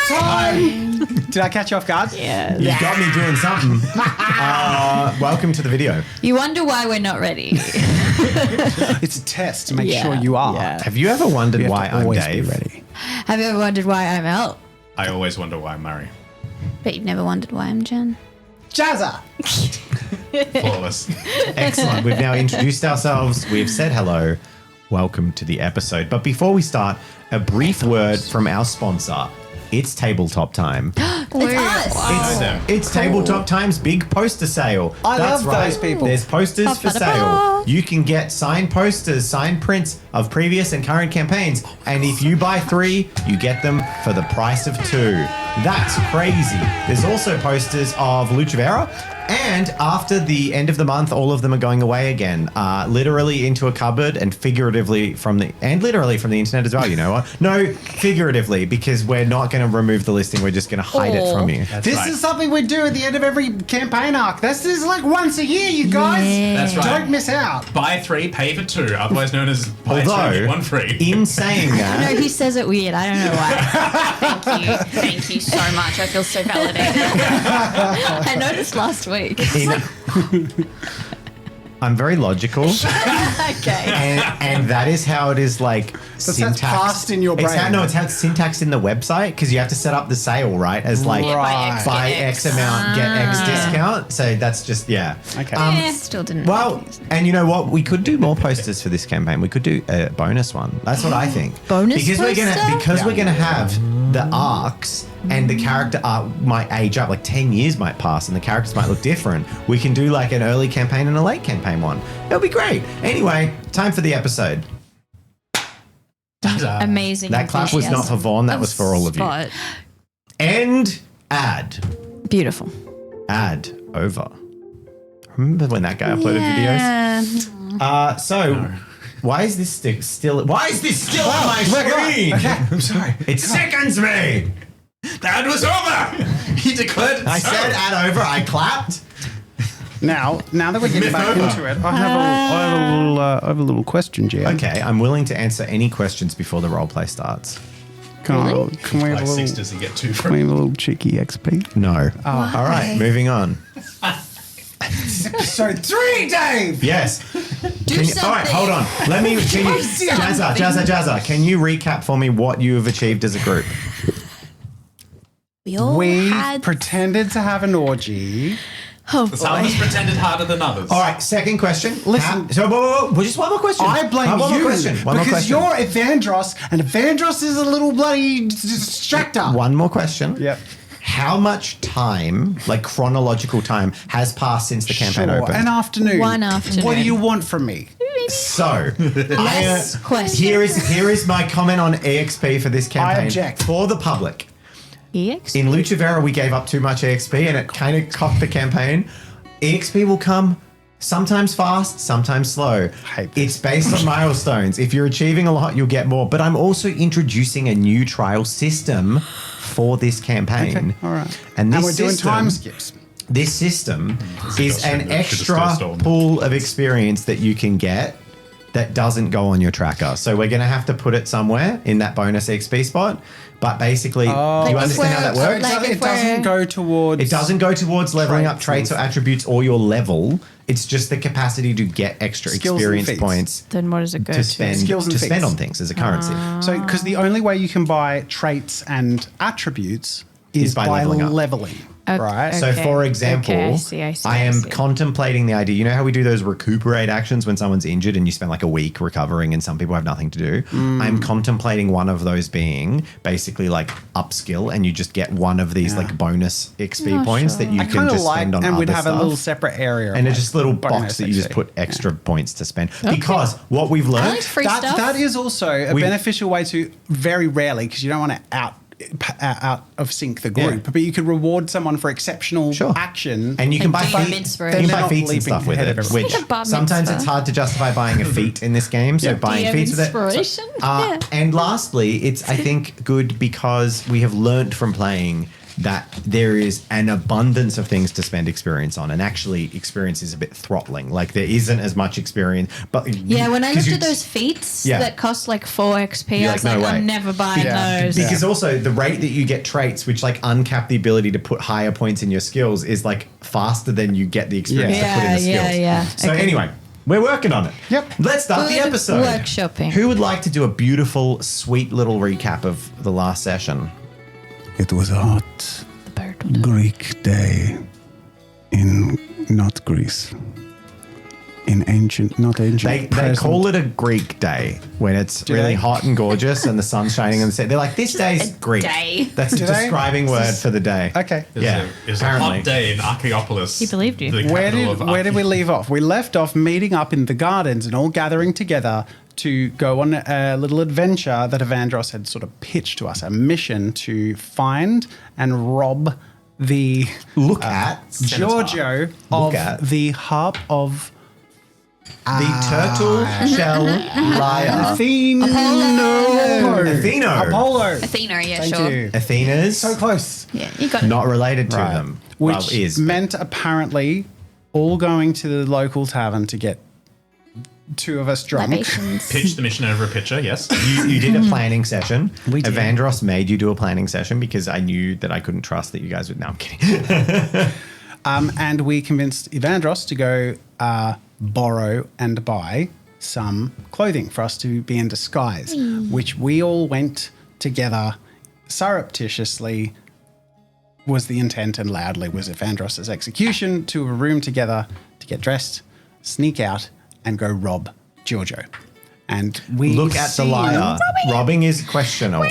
Did I catch you off guard? Yeah. You got me doing something. Welcome to the video. You wonder why we're not ready. It's a test to make sure you are. Yeah. Have you ever wondered You have why to I'm always Dave? be ready. Have you ever wondered why I'm Elle? I always wonder why I'm Murray. But you've never wondered why I'm Jen. Jazza! Flawless. Excellent. We've now introduced ourselves. We've said hello. Welcome to the episode. But before we start, a brief word from our sponsor. It's tabletop time. It's us. It's Tabletop Time's big poster sale. I love those people. There's posters for sale. You can get signed posters, signed prints of previous and current campaigns. And if you buy 3, you get them for the price of 2. That's crazy. There's also posters of Lucha Vera. And after the end of the month, all of them are going away again, literally into a cupboard and literally from the internet as well. You know what? No, figuratively, because we're not going to remove the listing. We're just going to hide it from you. This is something we do at the end of every campaign arc. This is like once a year, you guys. Yeah. That's right. Don't miss out. Buy 3, pay for 2, otherwise known as buy 2, Although, get 1 free. in saying that, No, he says it weird. I don't know why. Thank you. Thank you so much. I feel so validated. I noticed last week. I'm very logical, Okay. and that is how it is like syntax. passed in your brain. It's how it's syntax in the website because you have to set up the sale, right? As like Right. buy X amount, get X discount. So that's just, yeah. Okay. Still didn't. Well, and you know what? We could do more posters for this campaign. We could do a bonus one. That's what I think. Bonus because we're poster? gonna have the arcs and the character arc might age up. Like 10 years might pass and the characters might look different. We can do like an early campaign and a late campaign one. It'll be great. Anyway, time for the episode. Amazing. That clap was not for Vaughn. That was for all of you. Spot. And ad. Beautiful. Ad over. Remember when that guy uploaded videos? So, why is this still on my screen? Okay, I'm sorry. It sickens me. The ad was over! He declared it I so. said ad over. I clapped. Now that we're getting back over. into it, I have a little question, Jan. Okay, I'm willing to answer any questions before the roleplay starts. Can we have Like a 6 little? does he get 2 Can we have a little cheeky XP? No. All right, moving on. Episode 3, Dave. Yes. Do something. All right, hold on. Let me. Can you, Jazza, can you recap for me what you have achieved as a group? We all We had. pretended to have an orgy. Oh, Some of us pretended harder than others. All right, second question. Listen. Whoa, just one more question. I blame One more you question. One more because question. you're Evandros, and Evandros is a little bloody distractor. One more question. Yep. How much time, like chronological time, has passed since the campaign opened? An afternoon. One afternoon. What do you want from me? So, Less questions. here is my comment on EXP for this campaign. object. For the public. EX? In Lucha Vera, we gave up too much EXP and it kind of cocked the campaign. EXP will come sometimes fast, sometimes slow. Hate this. It's based on milestones. If you're achieving a lot, you'll get more. But I'm also introducing a new trial system for this campaign. Okay, all right. And this we're doing system, time skips. This system is an Should've extra stolen. pool of experience that you can get that doesn't go on your tracker. So we're going to have to put it somewhere in that bonus XP spot. But basically, do you Like if understand how that we're- works? like it if doesn't we're- go towards. It doesn't go towards leveling up Traits traits or attributes or your level. It's just the capacity to get extra Skills and experience feats. points Then what does it go to spend Skills and to spend feats. on things as a currency. So, because the only way you can buy traits and attributes is by by leveling up. leveling, right? So, Okay. for example, Okay, I see, I am I see. contemplating the idea. You know how we do those recuperate actions when someone's injured and you spend like a week recovering and some people have nothing to do? I'm contemplating one of those being basically like upskill and you just get one of these like bonus XP points that you I can kind of just like, spend on and we'd other have stuff. a little separate area, And of it's just a little box bonus that you just XP. put extra points to spend. Because what we've I learned... like free stuff. That is also a beneficial way to very rarely, because you don't want to out of sync the group, Yeah. but you could reward someone for exceptional action, And you can buy give them feet, inspiration. you can They're buy not feats and leaping stuff with ahead it, of everyone. which Like a bar sometimes mitzvah. it's hard to justify buying a feat in this game, so buying DM feats with it. inspiration? And lastly, it's, I think, good because we have learnt from playing that there is an abundance of things to spend experience on, and actually experience is a bit throttling. Like there isn't as much experience, but Yeah, when I 'cause looked at those feats Yeah. that cost like 4 XP, You're I was like, like, no way. I'm never buying those. because also the rate that you get traits which like uncap the ability to put higher points in your skills is like faster than you get the experience to put in the skills. Yeah. So Okay. anyway, we're working on it. Yep. Let's start the Good episode. workshopping. Who would like to do a beautiful, sweet little recap of the last session? It was a hot The bird will do. Greek day in not Greece. In ancient, not ancient. They present. call it a Greek day when it's really they? hot and gorgeous and the sun's shining on the set. They're like, this day's Greek. day. That's a Do they? describing word for the day. Okay. Yeah, It was a apparently. hot day in Archaeopolis. He believed you. The Where capital of did we Archae- leave off? We left off meeting up in the gardens and all gathering together to go on a little adventure that Evandros had sort of pitched to us, a mission to find and rob the Look at Giorgio of at. the harp of the turtle shell lyre. Athena. Athena. Apollo. Athena, yeah, Thank sure. you. Athena's So close. Yeah, you got it. not related to Right. them. Which Well, is. meant apparently all going to the local tavern to get 2 of us drunk. Libations. Pitched the mission over a pitcher, yes. You did a planning session. We did. Evandros made you do a planning session because I knew that I couldn't trust that you guys would. No, I'm kidding. And we convinced Evandros to go borrow and buy some clothing for us to be in disguise, which we all went together surreptitiously, was the intent, and loudly was Evandros' execution, to a room together to get dressed, sneak out, and go rob Giorgio. And we Look at the seem- liar. Robbing is questionable.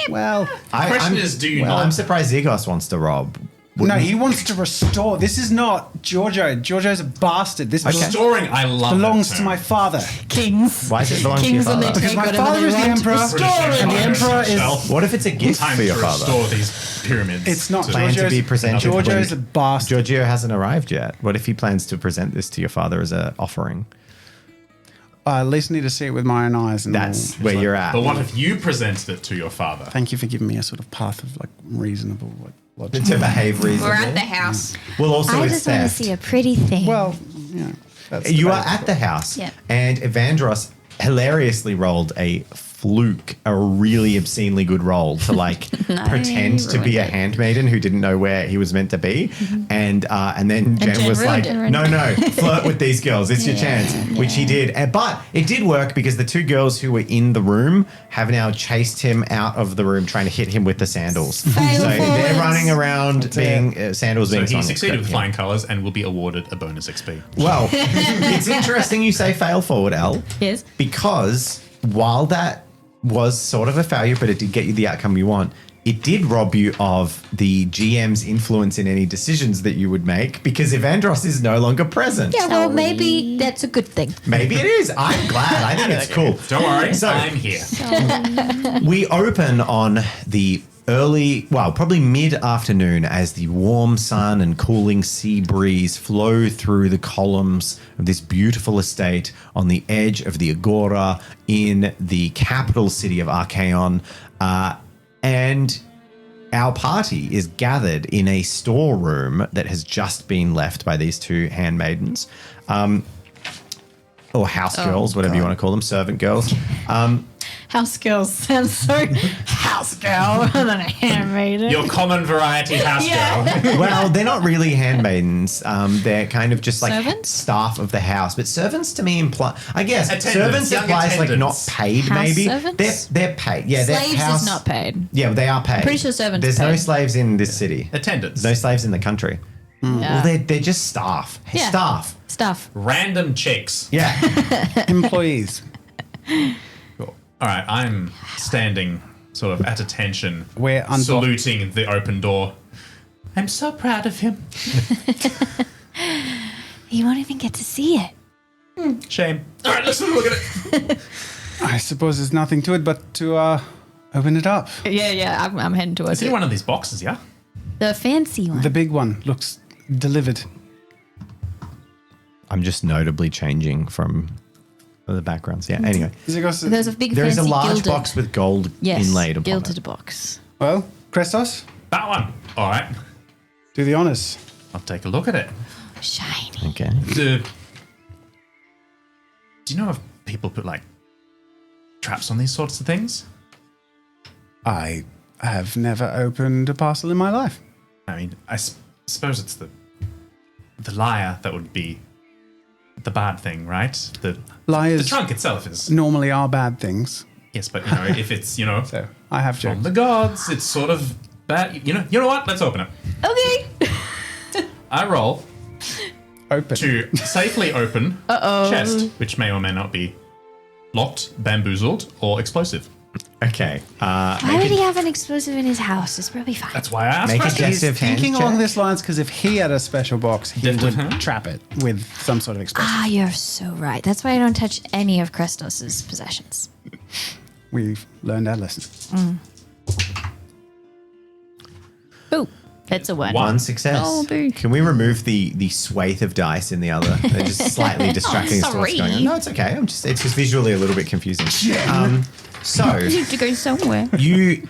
Well, I- question I'm- is, do you well, not? I'm surprised Zygos wants to rob. no, he wants to restore. This is not Giorgio. Giorgio's a bastard. This Restoring, I love belongs that to my term. father. Kings. Why does it belong to your Kings when they father? take Because my whatever father they is the want. emperor, British and the Empire emperor is. itself. What if it's a gift Time for your to father? restore these pyramids. It's not to- Plan to be presented. Giorgio's a when- bastard. Giorgio hasn't arrived yet. What if he plans to present this to your father as an offering? I at least need to see it with my own eyes. And That's all. where you're at. But what if you presented it to your father? Thank you for giving me a sort of path of like reasonable logic. To behave reasonably. We're at the house. Well, also I it's just want to theft. see a pretty thing. Well, you know, that's You are debatable. at the house, Yeah. and Evandros hilariously rolled a fluke, a really obscenely good roll to like pretend to be a ruined it. handmaiden who didn't know where he was meant to be, and then Jen Jen was like, ruined it. "No, flirt with these girls. It's your chance," which he did. But it did work because the 2 girls who were in the room have now chased him out of the room, trying to hit him with the sandals. So they're running around being sandals So being. he slung. succeeded with Yeah. flying colours and will be awarded a bonus XP. Well, it's interesting you say fail forward, Al. Yes. Because while that was sort of a failure, but it did get you the outcome you want, it did rob you of the GM's influence in any decisions that you would make because Evandros is no longer present. Yeah, well, maybe that's a good thing. Maybe it is. I'm glad. I think it's cool. Don't worry, So- I'm here. We open on the early, well, probably mid-afternoon as the warm sun and cooling sea breeze flow through the columns of this beautiful estate on the edge of the Agora in the capital city of Archaon. And our party is gathered in a storeroom that has just been left by these 2 handmaidens. Or house girls, whatever you want to call them, servant girls. House girls sounds so house girl rather than a handmaiden. Your common variety house girl. Well, they're not really handmaidens. They're kind of just like Servants? staff of the house. But servants to me imply, I guess, Attendants, servants young implies like not attendants. paid. House maybe servants? they're paid. Yeah, they're Slaves house, is not paid. Yeah, they are paid. pretty sure servants There's are no paid. slaves in this city. Attendants. There's no slaves in the country. Well, they're just staff. Yeah. Staff. Stuff. Random chicks. Yeah. employees. Cool. All right, I'm standing sort of at attention, We're unblocked. saluting the open door. I'm so proud of him. You won't even get to see it. Shame. All right, let's look at it. I suppose there's nothing to it but to open it up. Yeah, I'm heading towards Is it it. one of these boxes, yeah? The fancy one. The big one looks delivered. I'm just notably changing from the backgrounds. Yeah. Anyway, Zygos, There's a big there is fancy a large gilded, box with gold yes, inlaid upon gilded it. box. well, Krestos, That one. All right. Do the honors. I'll take a look at it. Shiny. Okay. Do you know if people put like traps on these sorts of things? I have never opened a parcel in my life. I mean, I suppose it's the lyre that would be the bad thing, right? The Liars trunk itself is normally are bad things. yes, but if it's So I have from jokes. the gods, it's sort of bad. You know what? Let's open it. Okay. I roll Open. to safely open chest, which may or may not be locked, bamboozled, or explosive. Okay. Why would he have an explosive in his house? It's probably fine. That's why I asked Make a questions. He's Deceptive hand thinking check. along this lines because if he had a special box, he Deceptive would hand? trap it with some sort of explosive. Ah, you're so right. That's why I don't touch any of Krestos' possessions. We've learned our lesson. Ooh, that's a one. One success. Oh, boo. Can we remove the swathe of dice in the other? They're just slightly distracting as to what's going on. sorry. No, it's okay. It's just visually a little bit confusing. So You have to go somewhere. you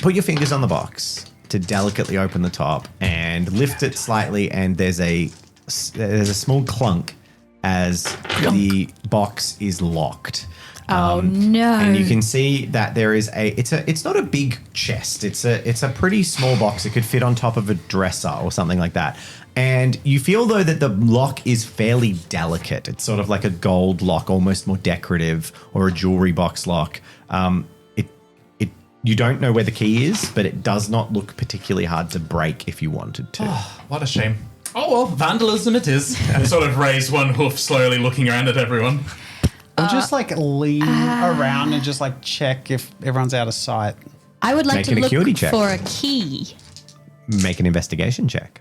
put your fingers on the box to delicately open the top and lift it slightly, and there's a small clunk as the box is locked. Oh no! And you can see that there is it's not a big chest. It's a pretty small box. It could fit on top of a dresser or something like that. And you feel though that the lock is fairly delicate. It's sort of like a gold lock, almost more decorative, or a jewelry box lock. You don't know where the key is, but it does not look particularly hard to break if you wanted to. What a shame. Oh well, vandalism it is. And sort of raise one hoof slowly, looking around at everyone. Or just like lean around and just like check if everyone's out of sight. I would like Make to an acuity look check. for a key. Make an investigation check.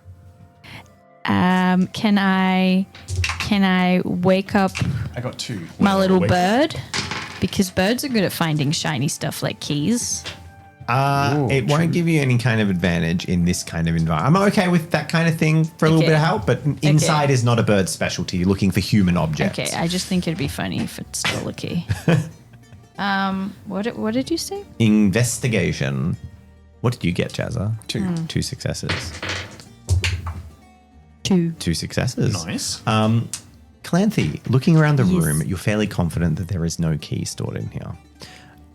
Can I wake up I got 2. my little wake- bird? Because birds are good at finding shiny stuff like keys. It won't give you any kind of advantage in this kind of environment. I'm okay with that kind of thing for a little Okay. bit of help, but inside is not a bird's specialty. You're looking for human objects. Okay, I just think it'd be funny if it's still a key. What did you say? Investigation. What did you get, Jazza? 2. 2 successes. 2. 2 successes. Nice. Clancy, looking around the Yes. room, you're fairly confident that there is no key stored in here.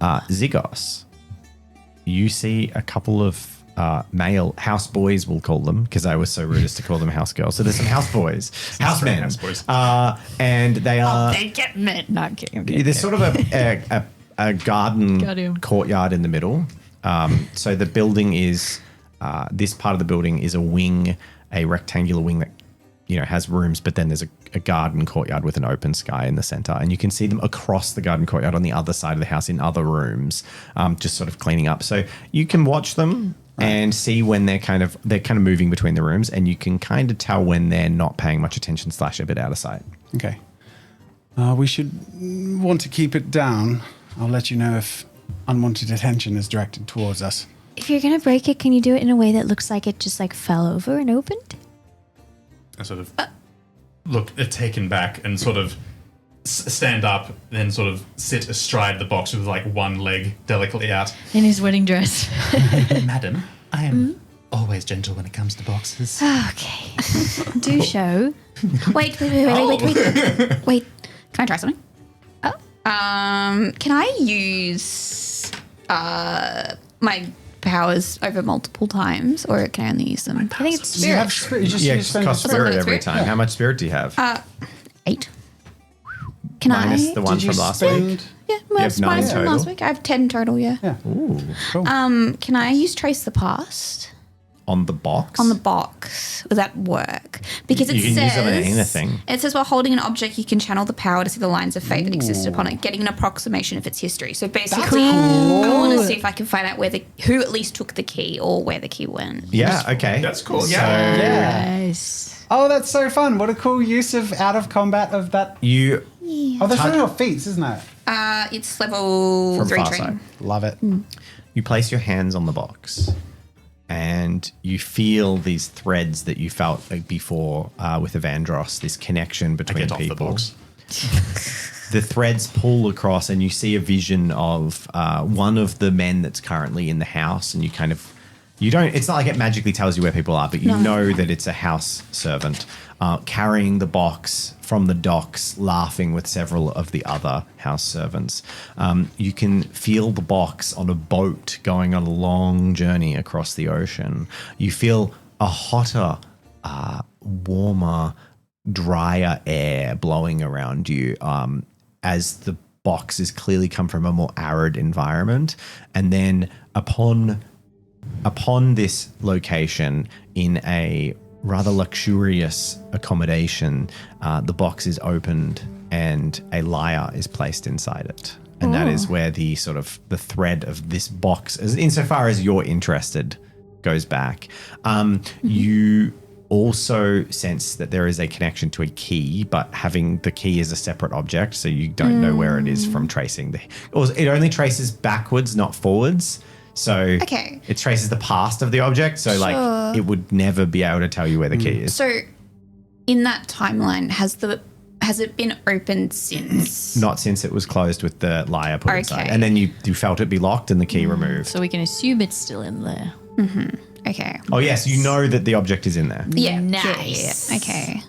Zygos, you see a couple of male house boys, we'll call them, because I was so rude as to call them house girls. So there's some house boys, house men, house boys. and they are. They get met. Not kidding. Okay. There's sort of a garden Got him. courtyard in the middle. So the building is this part of the building is a wing, a rectangular wing that has rooms, but then there's a garden courtyard with an open sky in the center, and you can see them across the garden courtyard on the other side of the house in other rooms, just sort of cleaning up. So you can watch them and see when they're kind of moving between the rooms, and you can kind of tell when they're not paying much attention / a bit out of sight. Okay. We should want to keep it down. I'll let you know if unwanted attention is directed towards us. If you're gonna break it, can you do it in a way that looks like it just like fell over and opened? I sort of look taken back and sort of stand up, then sort of sit astride the box with like one leg delicately out. In his wedding dress. Madam, I am always gentle when it comes to boxes. Okay. Do show. Wait. Wait. Can I try something? Oh. Can I use my powers over multiple times, or can I only use them? I think it's Do you have spirit. spirit? You just Yeah, you it spend costs your spirit Spirit. every time. How much spirit do you have? 8. Can Minus I? the one Did you from last spend- week. Yeah, have 9 minus from last total? week. I have 10 total. Yeah. Yeah. Ooh, Cool. Can I use trace the past on the box. on the box? Would that work? Because it You can says use it on anything. It says while holding an object, you can channel the power to see the lines of fate that exist upon it, getting an approximation of its history. So basically, I want to see if I can find out who at least took the key or where the key went. Yeah. Okay. That's cool. So Yeah. Nice. Oh, that's so fun. What a cool use of out of combat of that. you Oh, that's one of your feats, isn't it? It's level from 3 Farsight. training. Love it. You place your hands on the box, and you feel these threads that you felt before with Evandros. This connection I between get off the people. box. The threads pull across, and you see a vision of one of the men that's currently in the house, and you kind of You don't. It's not like it magically tells you where people are, but you know that it's a house servant carrying the box from the docks, laughing with several of the other house servants. You can feel the box on a boat going on a long journey across the ocean. You feel a hotter, warmer, drier air blowing around you as the box has clearly come from a more arid environment. And then upon this location in a rather luxurious accommodation, the box is opened and a lyre is placed inside it. And that is where the sort of the thread of this box, insofar as you're interested, goes back. You also sense that there is a connection to a key, but having the key as a separate object, so you don't know where it is from tracing. It only traces backwards, not forwards. So it traces the past of the object. So like it would never be able to tell you where the key is. So in that timeline, has it been opened since? Not since it was closed with the lyre put inside. And then you felt it be locked and the key removed. So we can assume it's still in there. Okay. Oh yes, you know that the object is in there. Yeah. Nice. Yeah. Okay.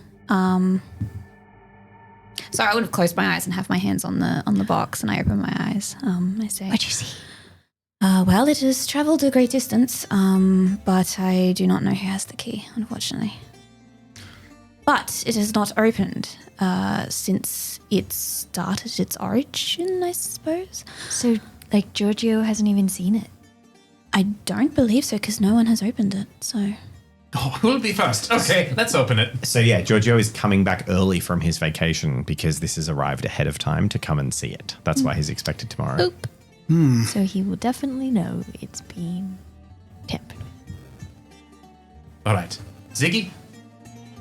So I would have closed my eyes and have my hands on the box, and I open my eyes. I say, What'd you see? well, it has travelled a great distance, but I do not know who has the key, unfortunately. But it has not opened since it started its origin, I suppose. So, like, Giorgio hasn't even seen it. I don't believe so, because no one has opened it, so... Oh, who'll be first? Okay, let's open it. So yeah, Giorgio is coming back early from his vacation because this has arrived ahead of time to come and see it. That's why he's expected tomorrow. Boop. So he will definitely know it's been tampered with. All right. Ziggy,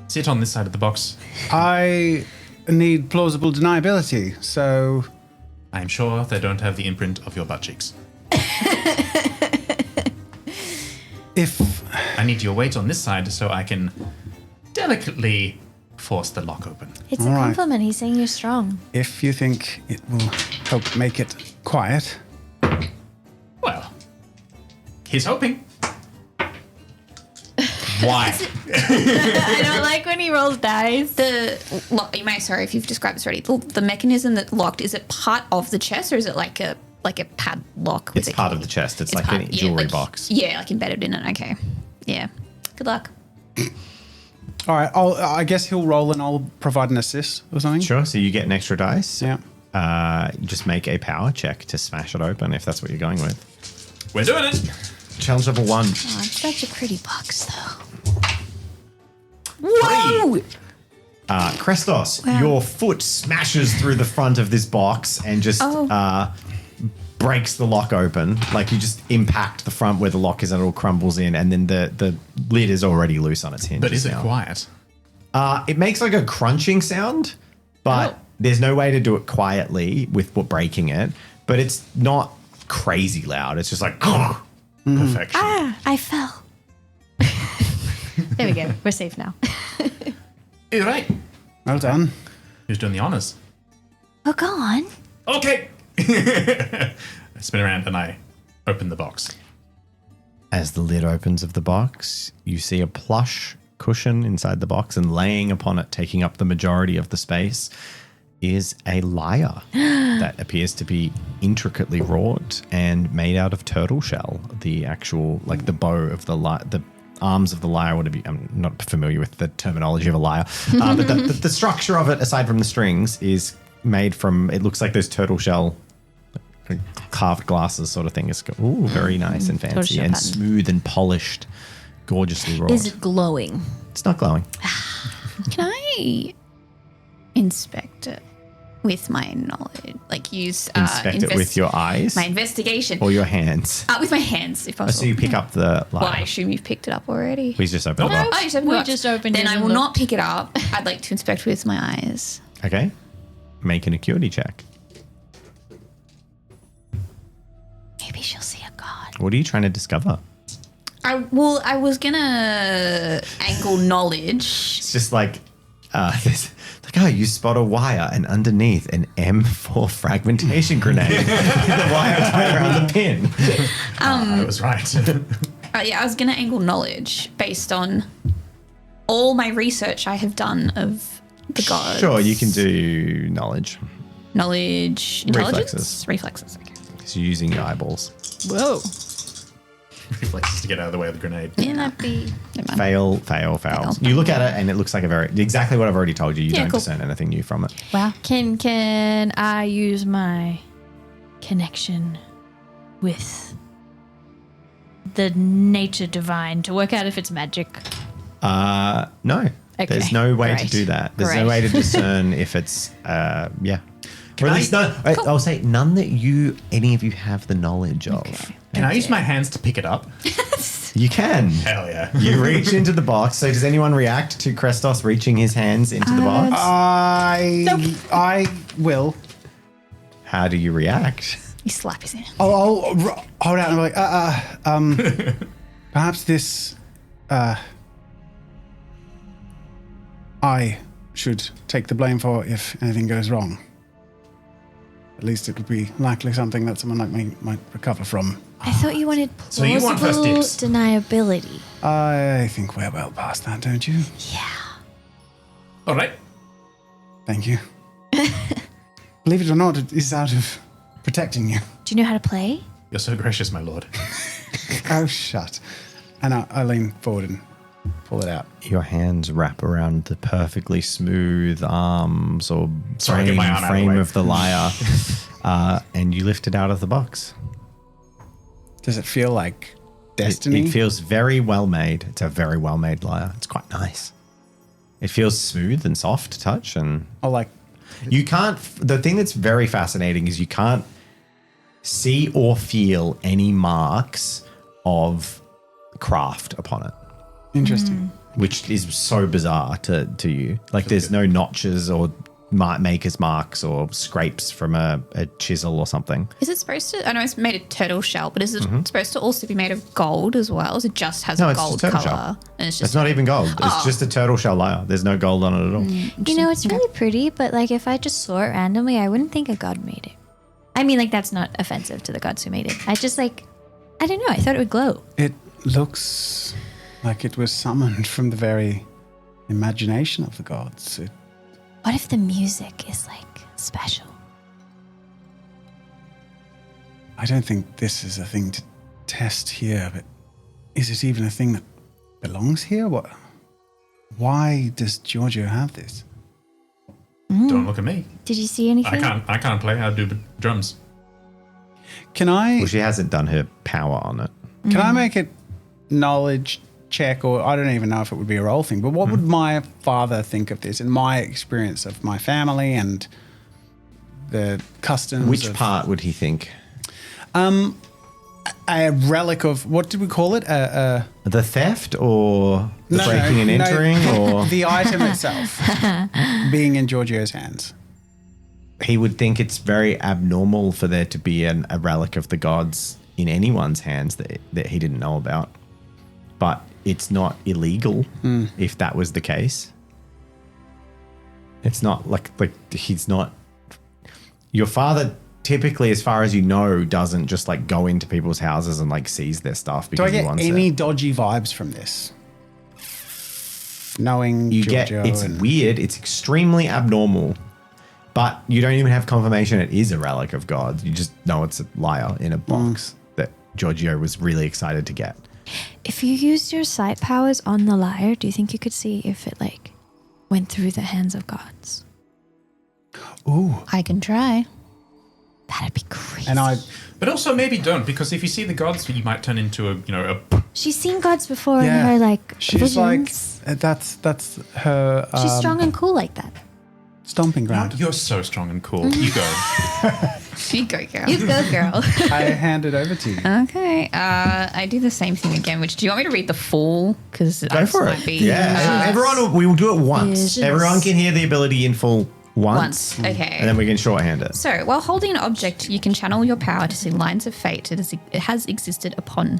sit on this side of the box. I need plausible deniability, so I'm sure they don't have the imprint of your butt cheeks. if I need your weight on this side so I can delicately force the lock open. It's All a right. compliment. He's saying you're strong. if you think it will help make it quiet, Well, he's hoping. Why? I don't like when he rolls dice. The lock, you may, sorry if you've described this already, the mechanism that locked, is it part of the chest, or is it like a padlock with It's a part key? of the chest. It's It's like a part- jewelry like- box. Yeah, like embedded in it. Okay. Yeah. Good luck. all right. I guess he'll roll and I'll provide an assist or something. Sure. So you get an extra dice. Yeah. You just make a power check to smash it open if that's what you're going with. We're doing it. Challenge level 1. Oh, it's such a pretty box, though. Whoa! Krestos, your foot smashes through the front of this box and just breaks the lock open. Like you just impact the front where the lock is and it all crumbles in, and then the lid is already loose on its hinges. But is it now. quiet? It makes like a crunching sound, but there's no way to do it quietly with breaking it. But it's not crazy loud. It's just like Perfection. I fell. There we go. We're safe now. You're right. Well done. Who's doing the honors? Oh, go on. Okay. I spin around and I open the box. As the lid opens of the box, you see a plush cushion inside the box, and laying upon it, taking up the majority of the space, is a lyre that appears to be intricately wrought and made out of turtle shell. The actual, like the bow of the lyre, the arms of the lyre would be, I'm not familiar with the terminology of a lyre, but the structure of it, aside from the strings, is made from, it looks like those turtle shell carved glasses sort of thing. It's very nice and fancy shell and pattern. smooth and polished, gorgeously wrought. Is it glowing? It's not glowing. Can I inspect it with my knowledge? Like use Inspect it with your eyes my investigation or your hands. with my hands, if possible. So you pick up the Well, I lyre. assume you've picked it up already. Please just open the Oh, box. you just opened We the box. just opened Then it I and will looked. not pick it up. I'd like to inspect with my eyes. Okay. Make an acuity check. Maybe she'll see a god. What are you trying to discover? I was gonna angle knowledge. It's just like, you spot a wire and underneath an M4 fragmentation grenade. The wire tied around the pin. I was right. I was going to angle knowledge based on all my research I have done of the gods. Sure, you can do knowledge. Knowledge, intelligence? Reflexes, okay. Because you're using your eyeballs. Whoa. Reflexes to get out of the way of the grenade. Yeah, that'd be... Never mind. Fail. You look at it and it looks like exactly what I've already told you. You don't cool. discern anything new from it. Wow. Can I use my connection with the nature divine to work out if it's magic? No. Okay, There's no way to great. do that. There's no Great. way to discern if it's, yeah. Can Or at I- least none, I'll say none that any of you have the knowledge of. Okay. Can I use my hands to pick it up? You can. Hell yeah. You reach into the box. So does anyone react to Krestos reaching his hands into the box? I will. How do you react? You slap his hand. I'll hold out and be like, perhaps this, I should take the blame for if anything goes wrong. At least it would be likely something that someone like me might recover from. I thought you wanted So you want first plausible dibs? deniability. I think we're well past that, don't you? All right. Thank you. Believe it or not, it is out of protecting you. Do you know how to play? You're so gracious, my lord. Oh, shut. And I lean forward and pull it out. Your hands wrap around the perfectly smooth arms or Sorry, get my arm out of the frame way. of the lyre, and you lift it out of the box. Does it feel like It, destiny? it feels very well made. It's a very well made lyre. It's quite nice. It feels smooth and soft to touch, and or like, you can't. The thing that's very fascinating is you can't see or feel any marks of craft upon it, interesting. which is so bizarre to you. Like there's no notches or maker's marks or scrapes from a chisel or something. Is it supposed to... I know it's made of turtle shell, but is it supposed to also be made of gold as well? Is it just has No, a it's gold just turtle color? shell. And it's It's just... not even gold. It's just a turtle shell lyre. There's no gold on it at all. You know, it's really pretty, but like if I just saw it randomly, I wouldn't think a god made it. I mean, like that's not offensive to the gods who made it. I just like, I don't know. I thought it would glow. It looks like it was summoned from the very imagination of the gods. What if the music is like special? I don't think this is a thing to test here, but is it even a thing that belongs here? What? Why does Giorgio have this? Don't look at me. Did you see anything? I can't play. I do drums. Can I Well, she hasn't done her power on it. can I make a knowledge check, or I don't even know if it would be a role thing, but what would my father think of this in my experience of my family and the customs? Which of, part would he think? A relic of, what did we call it? The theft or the No, breaking and no, entering? Or the item itself being in Giorgio's hands. he would think it's very abnormal for there to be a relic of the gods in anyone's hands that he didn't know about. But it's not illegal if that was the case. It's not like he's not... Your father typically, as far as you know, doesn't just like go into people's houses and like seize their stuff Do I because he get wants any it. dodgy vibes from this? Knowing You Giorgio get it's and weird, it's extremely abnormal, but you don't even have confirmation it is a relic of God. You just know it's a lyre in a box that Giorgio was really excited to get. If you used your sight powers on the lyre, do you think you could see if it like went through the hands of gods? ooh, I can try. That'd be crazy. and I But also maybe don't, because if you see the gods, you might turn into a She's seen gods before in Yeah. her like she's visions. like that's her She's strong and cool like that. stomping ground. You're so strong and cool. You go. You go, girl. You go, girl. I hand it over to you. Okay. I do the same thing again, which do you want me to read the full? Because Go for it. Yeah, everyone, we will do it once. Visions. Everyone can hear the ability in full once. Okay. And then we can shorthand it. So, while holding an object, you can channel your power to see lines of fate it has existed upon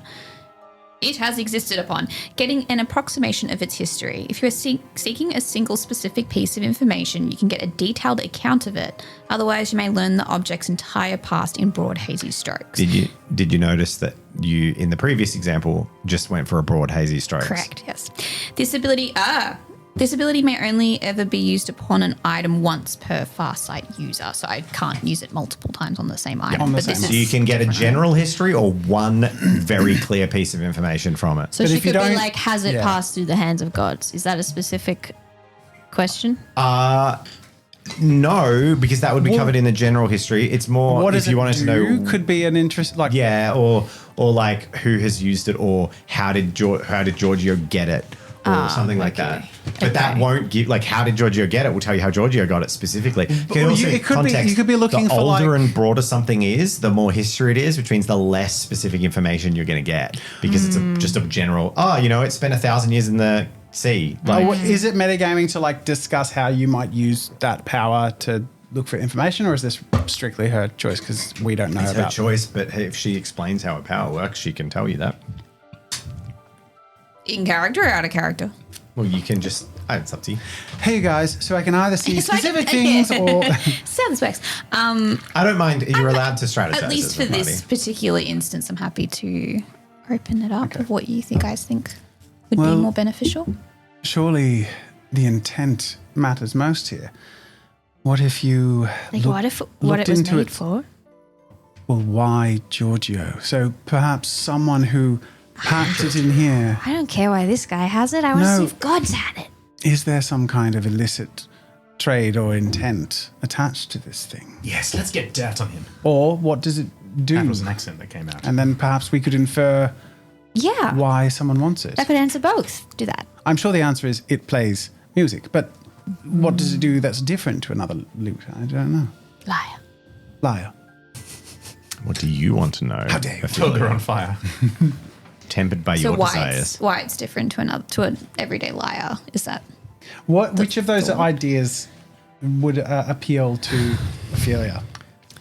it has existed upon, getting an approximation of its history. If you are seeking a single specific piece of information, you can get a detailed account of it. Otherwise, you may learn the object's entire past in broad, hazy strokes. Did you notice that you, in the previous example, just went for a broad, hazy strokes? Correct, yes. This ability may only ever be used upon an item once per Farsight user, so I can't use it multiple times on the same item. So you can get a general history or one very clear piece of information from it. So But she if you could be don't- like, has it yeah. passed through the hands of gods? Is that a specific question? No, because that would be covered in the general history. It's more What if does you it wanted to do? know. Could be an interest, like Yeah, or like who has used it, or how did Giorgio get it, or something like that. But that won't give, like, how did Giorgio get it? Will tell you how Giorgio got it specifically. Or it could be- you could be looking the for, older like- and broader something is, the more history it is, which means the less specific information you're going to get, because it's just a general. Oh, it spent 1,000 years in the sea. Like, is it metagaming to like discuss how you might use that power to look for information, or is this strictly her choice because we don't know it's her about choice, but if she explains how her power works, she can tell you that. In character or out of character? Well, you can just. It's up to you. Hey guys, so I can either see So I can- specific things or Sounds works. I don't mind. You're allowed to strategize. At least for as a this party. particular instance, I'm happy to open it up of what you guys think would Well- be more beneficial. surely the intent matters most here. What if you Like, what it looked was into made it? for? Well, why Giorgio? So perhaps someone who packed it in here. I don't care why this guy has it. I want to No. see if God's had it. Is there some kind of illicit trade or intent attached to this thing? Yes, let's get dirt on him. Or what does it do? That was an accent that came out. And then perhaps we could infer Yeah. why someone wants it. That could answer both. Do that. I'm sure the answer is it plays music, but what does it do that's different to another lute? I don't know. Liar. Lyre. What do you want to know? How dare you. Toga on fire. Tempered by So your why desires. it's different to an everyday liar is that? Which of those ideas would appeal to Ophelia?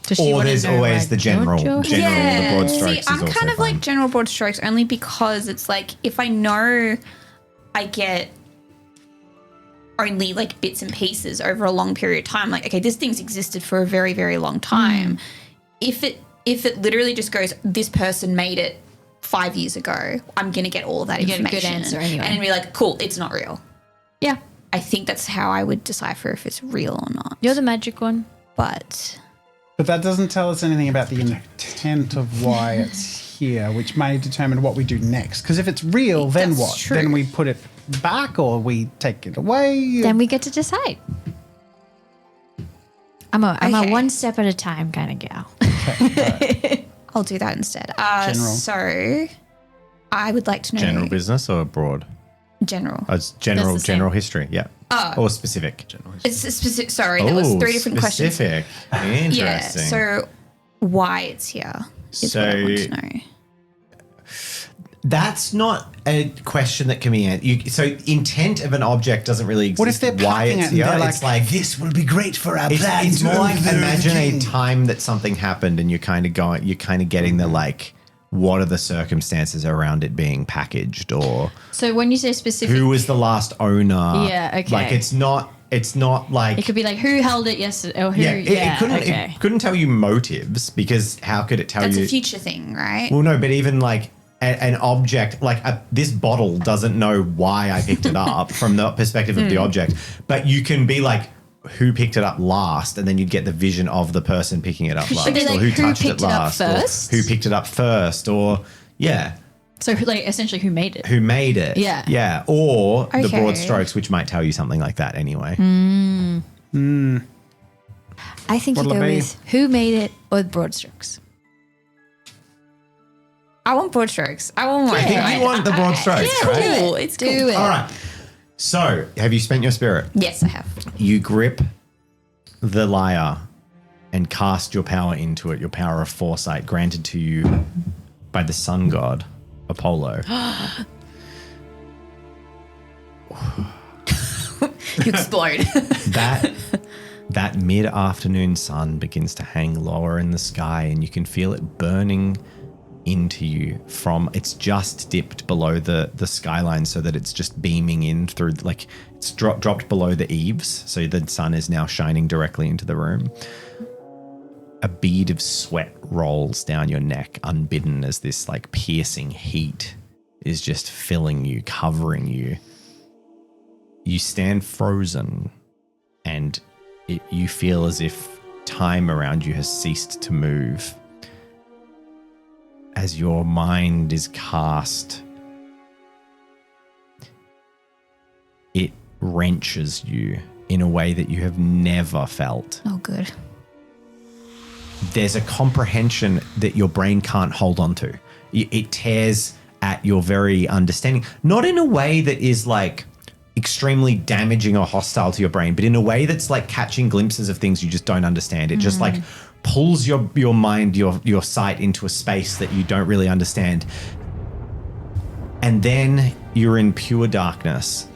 Does she Or wanna there's know always why the general. Giorgio- The broad strokes See, is I'm also kind of fine. like general broad strokes only because it's like if I know I get only like bits and pieces over a long period of time, like, okay, this thing's existed for a very, very long time. If it literally just goes, this person made it 5 years ago, I'm going to get all of that You get a information. good answer anyway. And then be like, cool, it's not real. Yeah. I think that's how I would decipher if it's real or not. You're the magic one. But But that doesn't tell us anything about the intent of why it's here, which may determine what we do next. Because if it's real, then That's what? true. Then we put it back or we take it away? Then we get to decide. I'm a Okay. one step at a time kind of gal. I'll do that instead. General. So I would like to know General business or broad? general. Oh, it's general That's the same. general history, yeah. Or specific. It's a specific. Sorry, that was Oh, 3 different questions. specific. Interesting. Yeah. So why it's here is what I want to know. That's not a question that can be answered. So intent of an object doesn't really exist. What if they're why packing it's it and here? they're It's like this will be great for our it's more like imagine a king. time that something happened and you're kind of getting the like, what are the circumstances around it being packaged, or So when you say specific, who was the last owner? Yeah, okay. Like it's not like it could be like who held it yesterday or who. it couldn't okay. it couldn't tell you motives, because how could it tell That's you? a future thing, right? Well, no, but even like an object, like this bottle doesn't know why I picked it up from the perspective of the object, but you can be like, who picked it up last, and then you'd get the vision of the person picking it up last, be like, or who who touched picked it it up last, first? or who picked it up first, or So like essentially who made it? who made it, Yeah. or the Okay. broad strokes, which might tell you something like that anyway. I think What'll you go it be? with who made it or broad strokes. I want broad strokes. I want more. I think you want the broad strokes, right? Cool. It's Do cool. it. All right. So, have you spent your spirit? Yes, I have. You grip the lyre and cast your power into it, your power of foresight granted to you by the sun god, Apollo. You explode. That mid-afternoon sun begins to hang lower in the sky, and you can feel it burning into you from, it's just dipped below the skyline so that it's just beaming in through, like it's dropped below the eaves. So the sun is now shining directly into the room. A bead of sweat rolls down your neck unbidden as this like piercing heat is just filling you, covering you. You stand frozen and you feel as if time around you has ceased to move. As your mind is cast, it wrenches you in a way that you have never felt. Oh, good. There's a comprehension that your brain can't hold on to. It tears at your very understanding, not in a way that is like extremely damaging or hostile to your brain, but in a way that's like catching glimpses of things you just don't understand. It just like pulls your mind, your sight into a space that you don't really understand. And then you're in pure darkness.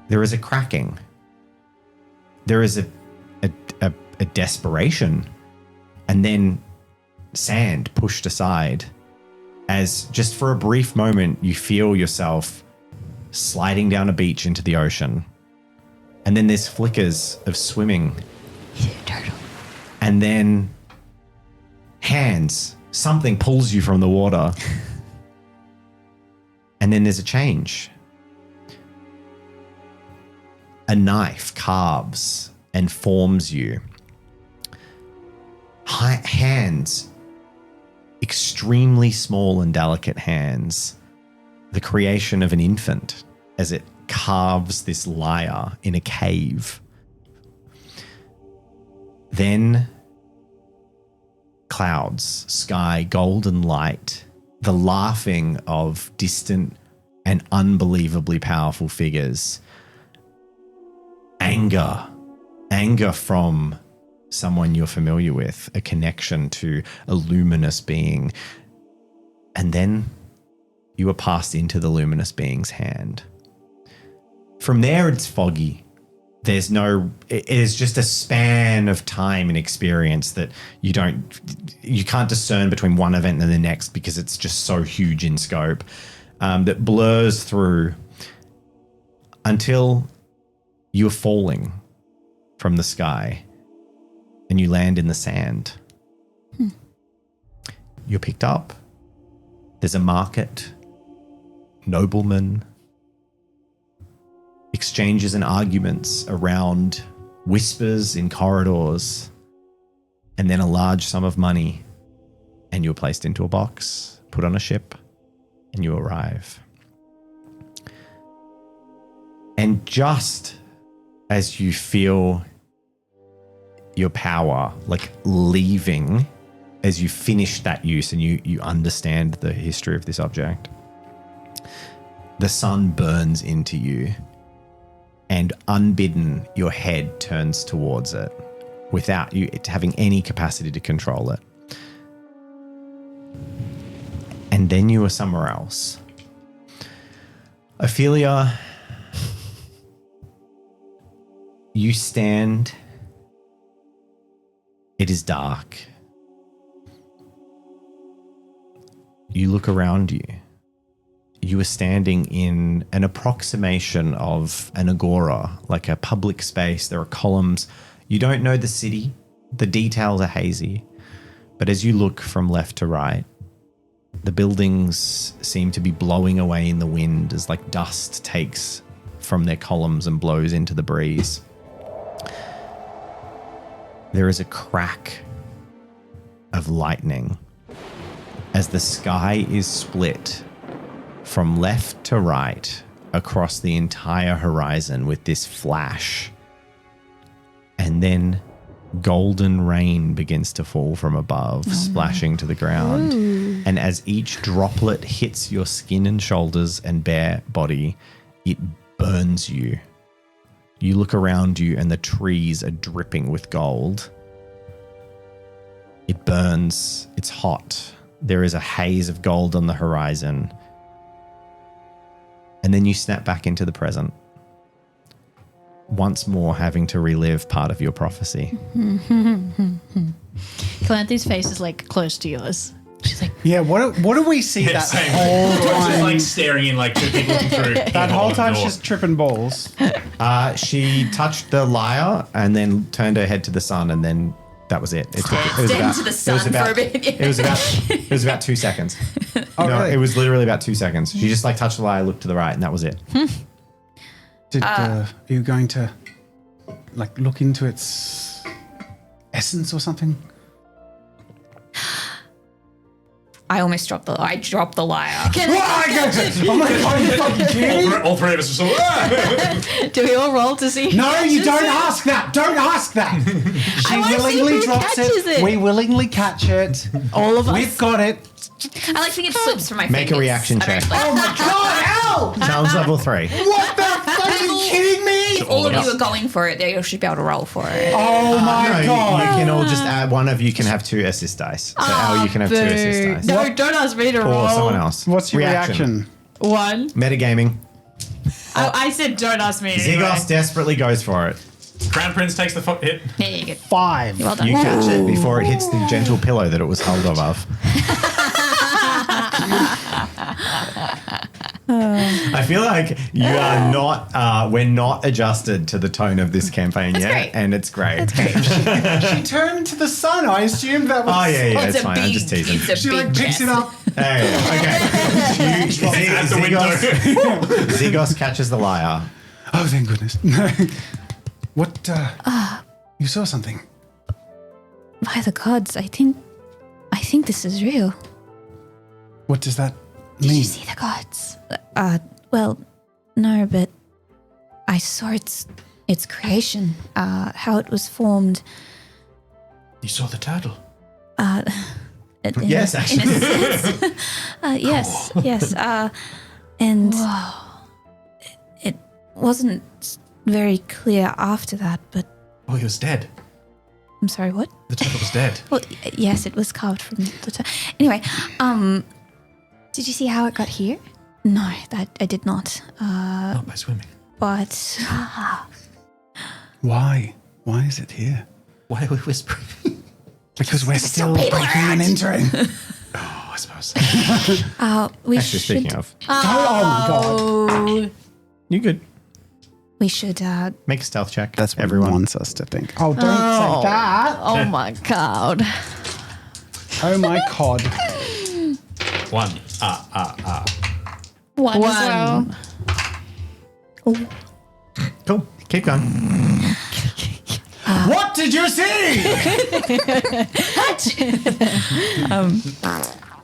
There is a cracking. There is a desperation. And then sand pushed aside as just for a brief moment you feel yourself sliding down a beach into the ocean. And then there's flickers of swimming. Turtle. And then hands, something pulls you from the water. And then there's a change. A knife carves and forms you. Hands, extremely small and delicate hands, the creation of an infant as it carves this lyre in a cave. Then clouds, sky, golden light, the laughing of distant and unbelievably powerful figures. Anger from someone you're familiar with, a connection to a luminous being. And then you are passed into the luminous being's hand. From there, it's foggy. It is just a span of time and experience that you can't discern between one event and the next because it's just so huge in scope, that blurs through until you're falling from the sky and you land in the sand. You're picked up. There's a market, noblemen, exchanges and arguments around whispers in corridors, and then a large sum of money, and you're placed into a box, put on a ship, and you arrive. And just as you feel your power like leaving as you finish that use and you understand the history of this object, the sun burns into you, and unbidden your head turns towards it without you having any capacity to control it. And then you are somewhere else. Ophelia, you stand. It is dark. You look around you. You are standing in an approximation of an agora, like a public space. There are columns. You don't know the city. The details are hazy. But as you look from left to right, the buildings seem to be blowing away in the wind as like dust takes from their columns and blows into the breeze. There is a crack of lightning as the sky is split from left to right across the entire horizon with this flash. And then golden rain begins to fall from above, splashing to the ground. Ooh. And as each droplet hits your skin and shoulders and bare body, it burns you. You look around you and the trees are dripping with gold. It burns. It's hot. There is a haze of gold on the horizon. And then you snap back into the present, once more having to relive part of your prophecy. Calanthi's face is like close to yours. She's like, Yeah, what do we see that same. whole Just time? like staring in, like two people looking through. That whole time she's tripping balls. She touched the lyre and then turned her head to the sun, and then that was it. It was Stared into the sun for a bit. It was about 2 seconds. Oh, No, really? it was literally about 2 seconds. She just like touched the lyre, looked to the right, and that was it. Are you going to like look into its essence or something? I almost dropped the lyre. can I catch it? Oh my god, you fucking kidding me? All three of us are so. Do we all roll to see? No, you don't ask that. Don't ask that. She wanna see willingly who drops catches it. We willingly catch it. All of us. We've got it. I like to think it slips from my Make a fingers. reaction I don't check. like- Oh my god, ow! Challenge level 3. What the fuck? Are you kidding me? If all of you are going for it, you should be able to roll for it. Oh my No, you god. can all just add, one of you can have 2 assist dice. So Al, you can have 2 assist dice. No, don't ask me to roll. Or someone else. What's your reaction? 1. Metagaming. I said don't ask me. Zigos desperately goes for it. Crown Prince takes the hit. There you go. 5. Well done. You catch it before it hits the gentle pillow that it was held above. I feel like you are not, we're not adjusted to the tone of this campaign yet, great. and it's great. She turned to the sun. I assumed that was. Oh, yeah, It's it's a fine. I'm just teasing. It's a She big like picks chest. it up. Hey, okay. At the window. Zigos catches the lyre. Oh, thank goodness. What? You saw something. By the gods, I think this is real. What does that Did mean? you see the gods? Well, no, but I saw its creation, how it was formed. You saw the turtle. Yes, actually. In a sense. Yes. And it wasn't very clear after that, but Oh, he was dead. I'm sorry, what? The turtle was dead. Well, yes, it was carved from the Anyway, did you see how it got here? No, that I did not. Not by swimming. But Why? Why is it here? Why are we whispering? Because we're still breaking and entering. Oh, I suppose. we Actually, should speaking of, Oh my god. you good. we should Make a stealth check. That's what everyone. wants us to think. Oh, don't say that. Oh my god. Oh my god. 1. one. One. Cool. Keep going. What did you see?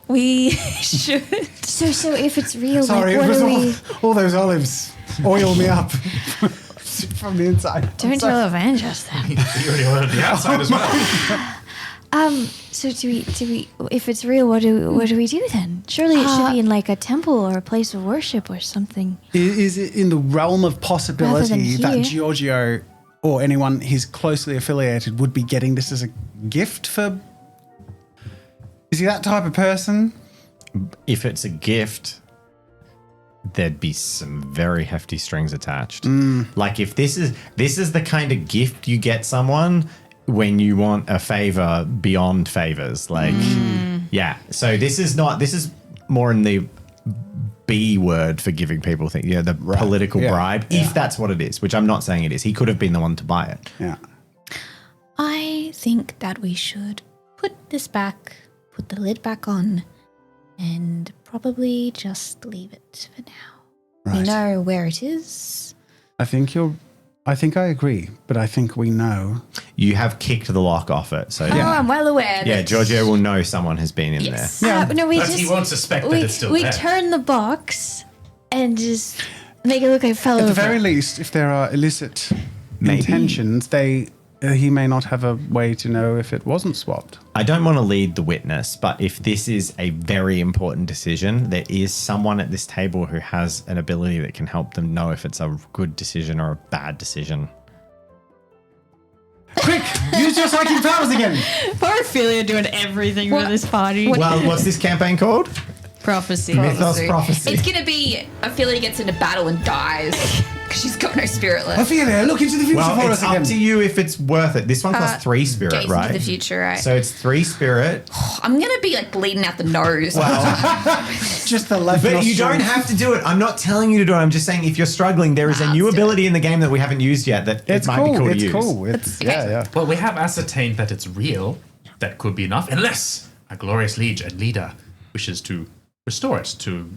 We should. So if it's real, Sorry, like, it what was are we? all those olives oil me up from the inside. Don't tell Avengers that. You already ordered the outside as well. So do we? If it's real, what do we do then? Surely it should be in like a temple or a place of worship or something. Is it in the realm of possibility Rather than that here. Giorgio or anyone he's closely affiliated would be getting this as a gift for? Is he that type of person? If it's a gift, there'd be some very hefty strings attached. Like if this is the kind of gift you get someone when you want a favor beyond favors. Like, yeah. So this is more in the B word for giving people things. Yeah, the political Yeah. bribe, Yeah. if that's what it is, which I'm not saying it is. He could have been the one to buy it. Yeah. I think that we should put this back, put the lid back on, and probably just leave it for now. We Right. know where it is. I think I agree, but I think we know. You have kicked the lock off it. So Oh, I'm well aware. yeah, that- Giorgio will know someone has been in Yes. Yeah. No, we But just he won't suspect that we, it's still we there. turn the box and just make it look like it fell At over. the very least, if there are illicit Maybe. intentions, he may not have a way to know if it wasn't swapped. I don't want to lead the witness, but if this is a very important decision, there is someone at this table who has an ability that can help them know if it's a good decision or a bad decision. Quick, use your psychic powers again. Poor Ophelia doing everything for this party. Well, what's this campaign called? Prophecy. Mythos Prophecy. It's gonna be Ophelia gets into battle and dies. because she's got no spirit left. Ophelia, look into the future Well, for it's us again. up to you if it's worth it. This one costs 3 spirit, Gaze right? into the future, right? So it's 3 spirit. I'm gonna be like bleeding out the nose. Just the left But you nostril. don't have to do it. I'm not telling you to do it. I'm just saying if you're struggling, there is a new let's do ability in the game that we haven't used yet that It's it might be cool to It's use. cool. It's Okay. yeah. Well, we have ascertained that it's real. That could be enough, unless a glorious liege and leader wishes to restore it to,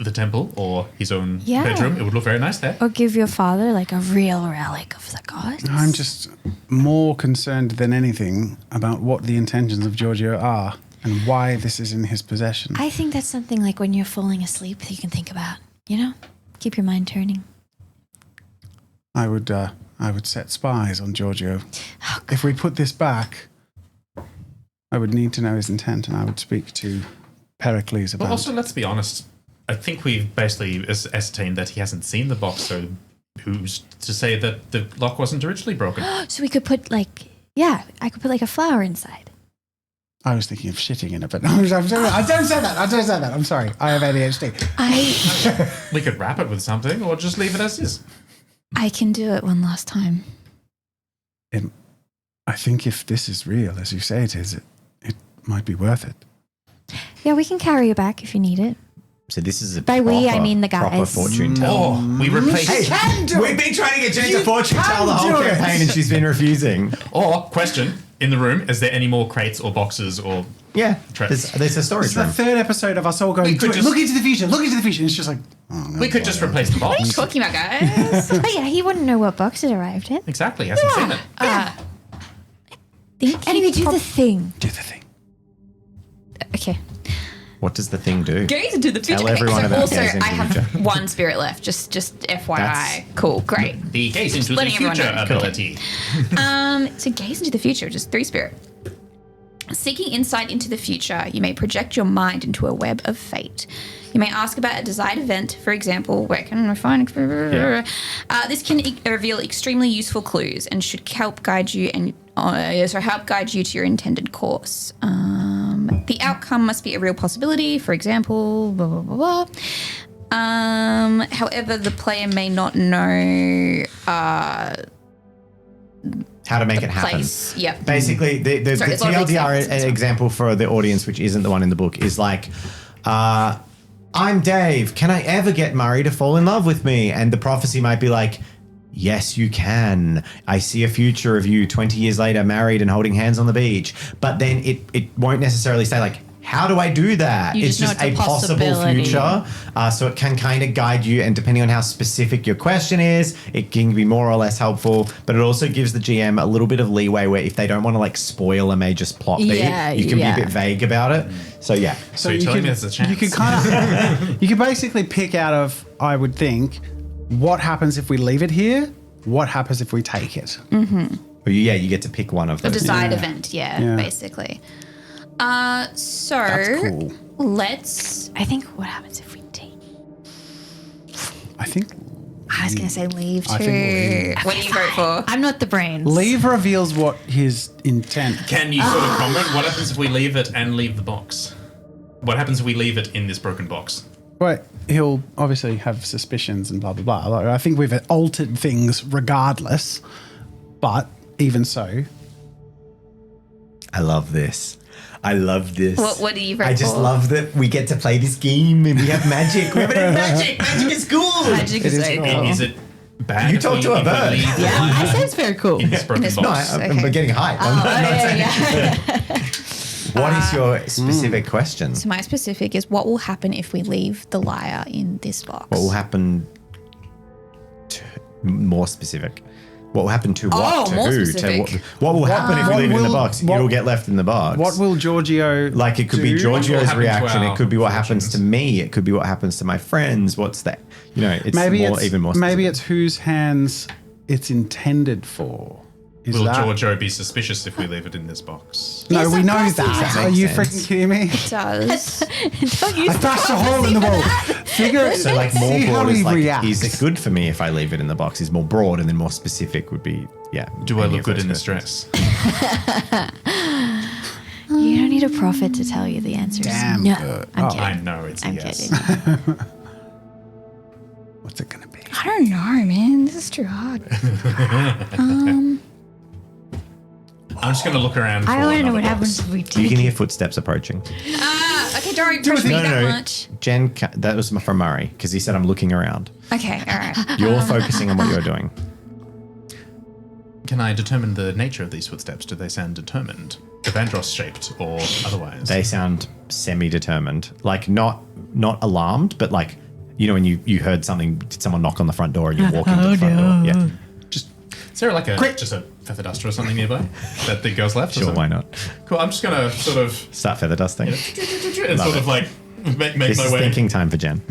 the temple or his own Yeah. bedroom. It would look very nice there. Or give your father like a real relic of the gods. I'm just more concerned than anything about what the intentions of Giorgio are and why this is in his possession. I think that's something like when you're falling asleep that you can think about, Keep your mind turning. I would set spies on Giorgio. Oh, If we put this back, I would need to know his intent, and I would speak to Pericles about Well, also, let's be honest. I think we've basically ascertained that he hasn't seen the box, so who's to say that the lock wasn't originally broken? So we could put I could put like a flower inside. I was thinking of shitting in it, but no, I don't say that. I don't say that. I'm sorry. I have ADHD. We could wrap it with something or just leave it as is. I can do it one last time. I think if this is real, as you say it is, it might be worth it. Yeah, we can carry it back if you need it. So this is a By we, I mean the proper guys. fortune teller. Or we replace. We've been trying to get Jen to fortune tell the whole do it. campaign and she's been refusing. Or question in the room: is there any more crates or boxes or? Yeah, Traps. there's a storage It's the room. third episode of us all going, could just- look into the future, look into the future. And it's just like, oh, no. We could just replace the What are you box. talking about, guys? Oh yeah, he wouldn't know what box it arrived in. Exactly, he hasn't seen it. Anyway, do the thing. Do the thing. Okay. What does the thing do? Gaze into the future. Tell everyone so about also, gaze into I the have future. 1 spirit left. Just FYI. That's- Cool, great. The gaze into the letting everyone future know. ability. So gaze into the future, just 3 spirit. Seeking insight into the future, you may project your mind into a web of fate. You may ask about a desired event, for example, where can I find... this can reveal extremely useful clues and should help guide you to your intended course. The outcome must be a real possibility, for example, blah, blah, blah, blah. However, the player may not know How to make it happen. place. Yep. Basically, the Sorry, there's a lot of TLDR examples. example for the audience, which isn't the one in the book, is like, I'm Dave. Can I ever get Murray to fall in love with me? And the prophecy might be like, yes, you can. I see a future of you 20 years later, married and holding hands on the beach. But then it won't necessarily say like, how do I do that? You It's just know just it's a a possible possibility. future. So it can kind of guide you, and depending on how specific your question is, it can be more or less helpful. But it also gives the GM a little bit of leeway where if they don't want to like spoil a major plot beat, Yeah, you can yeah. be a bit vague about it. So yeah. So you're telling me there's a chance? You could kind of, you could basically pick out of, I would think, what happens if we leave it here, what happens if we take it. But yeah, you get to pick one of A those. desired event, Yeah. basically. So That's cool. let's. I think what happens if we take? I think I was gonna say leave I too. think What do you vote for? I'm not the brains. leave reveals what his intent. Can you sort of comment? What happens if we leave it and leave the box? What happens if we leave it in this broken box? Well, he'll obviously have suspicions and blah blah blah. Like, I think we've altered things regardless, but even so, I love this. I love this. What do you vote I just for? love that we get to play this game and we have magic. We have magic. Magic is cool. Magic is is very cool. cool. Is it bad? You if talk we- to a if we bird. leave Yeah, that sounds very cool. in this broken this No, box? I'm Okay. getting hyped. What is your specific question? So my specific is what will happen if we leave the lyre in this box? What will happen? More specific. What will happen to what? Oh, to more who? specific. To what will happen if we What leave it in the will- box? what- It'll get left in the box. what will Giorgio Like it could be do? Giorgio's happen to reaction. our It could be what happens to fortunes? me. It could be what happens to my friends. What's that? It's Maybe more, it's even more. maybe specific. it's whose hands it's intended for. Is Will that? Giorgio be suspicious if we leave it in this box? No, Yes, we of know course that. he does. Are you Makes freaking sense. kidding me? It does. Don't use I bashed a hole in the wall. Figure So like more see how broad is he like, reacts. is it good for me if I leave it in the box? Is more broad, and then more specific would be, yeah. Do I any look of good those in this questions. dress? You don't need a prophet to tell you the answer. Damn no. good. I'm Oh. kidding. I know it's a I'm yes. kidding. What's it gonna be? I don't know, man. This is too hard. I'm just going to look around for I want to know another what box. happens if we You take can it. hear footsteps approaching. Okay, don't push me that much. Jen, that was from Murray because he said I'm looking around. Okay, all right. You're focusing on what you're doing. Can I determine the nature of these footsteps? Do they sound determined? Evandros shaped or otherwise? They sound semi-determined, like not alarmed, but like, you know, when you heard something, did someone knock on the front door and you're walking to the front door? Yeah. Just, is there like just a feather duster or something nearby that the girls left? or Sure, something? why not? Cool. I'm just gonna sort of Start feather dusting. and sort of like make This my is way. thinking time for Jen.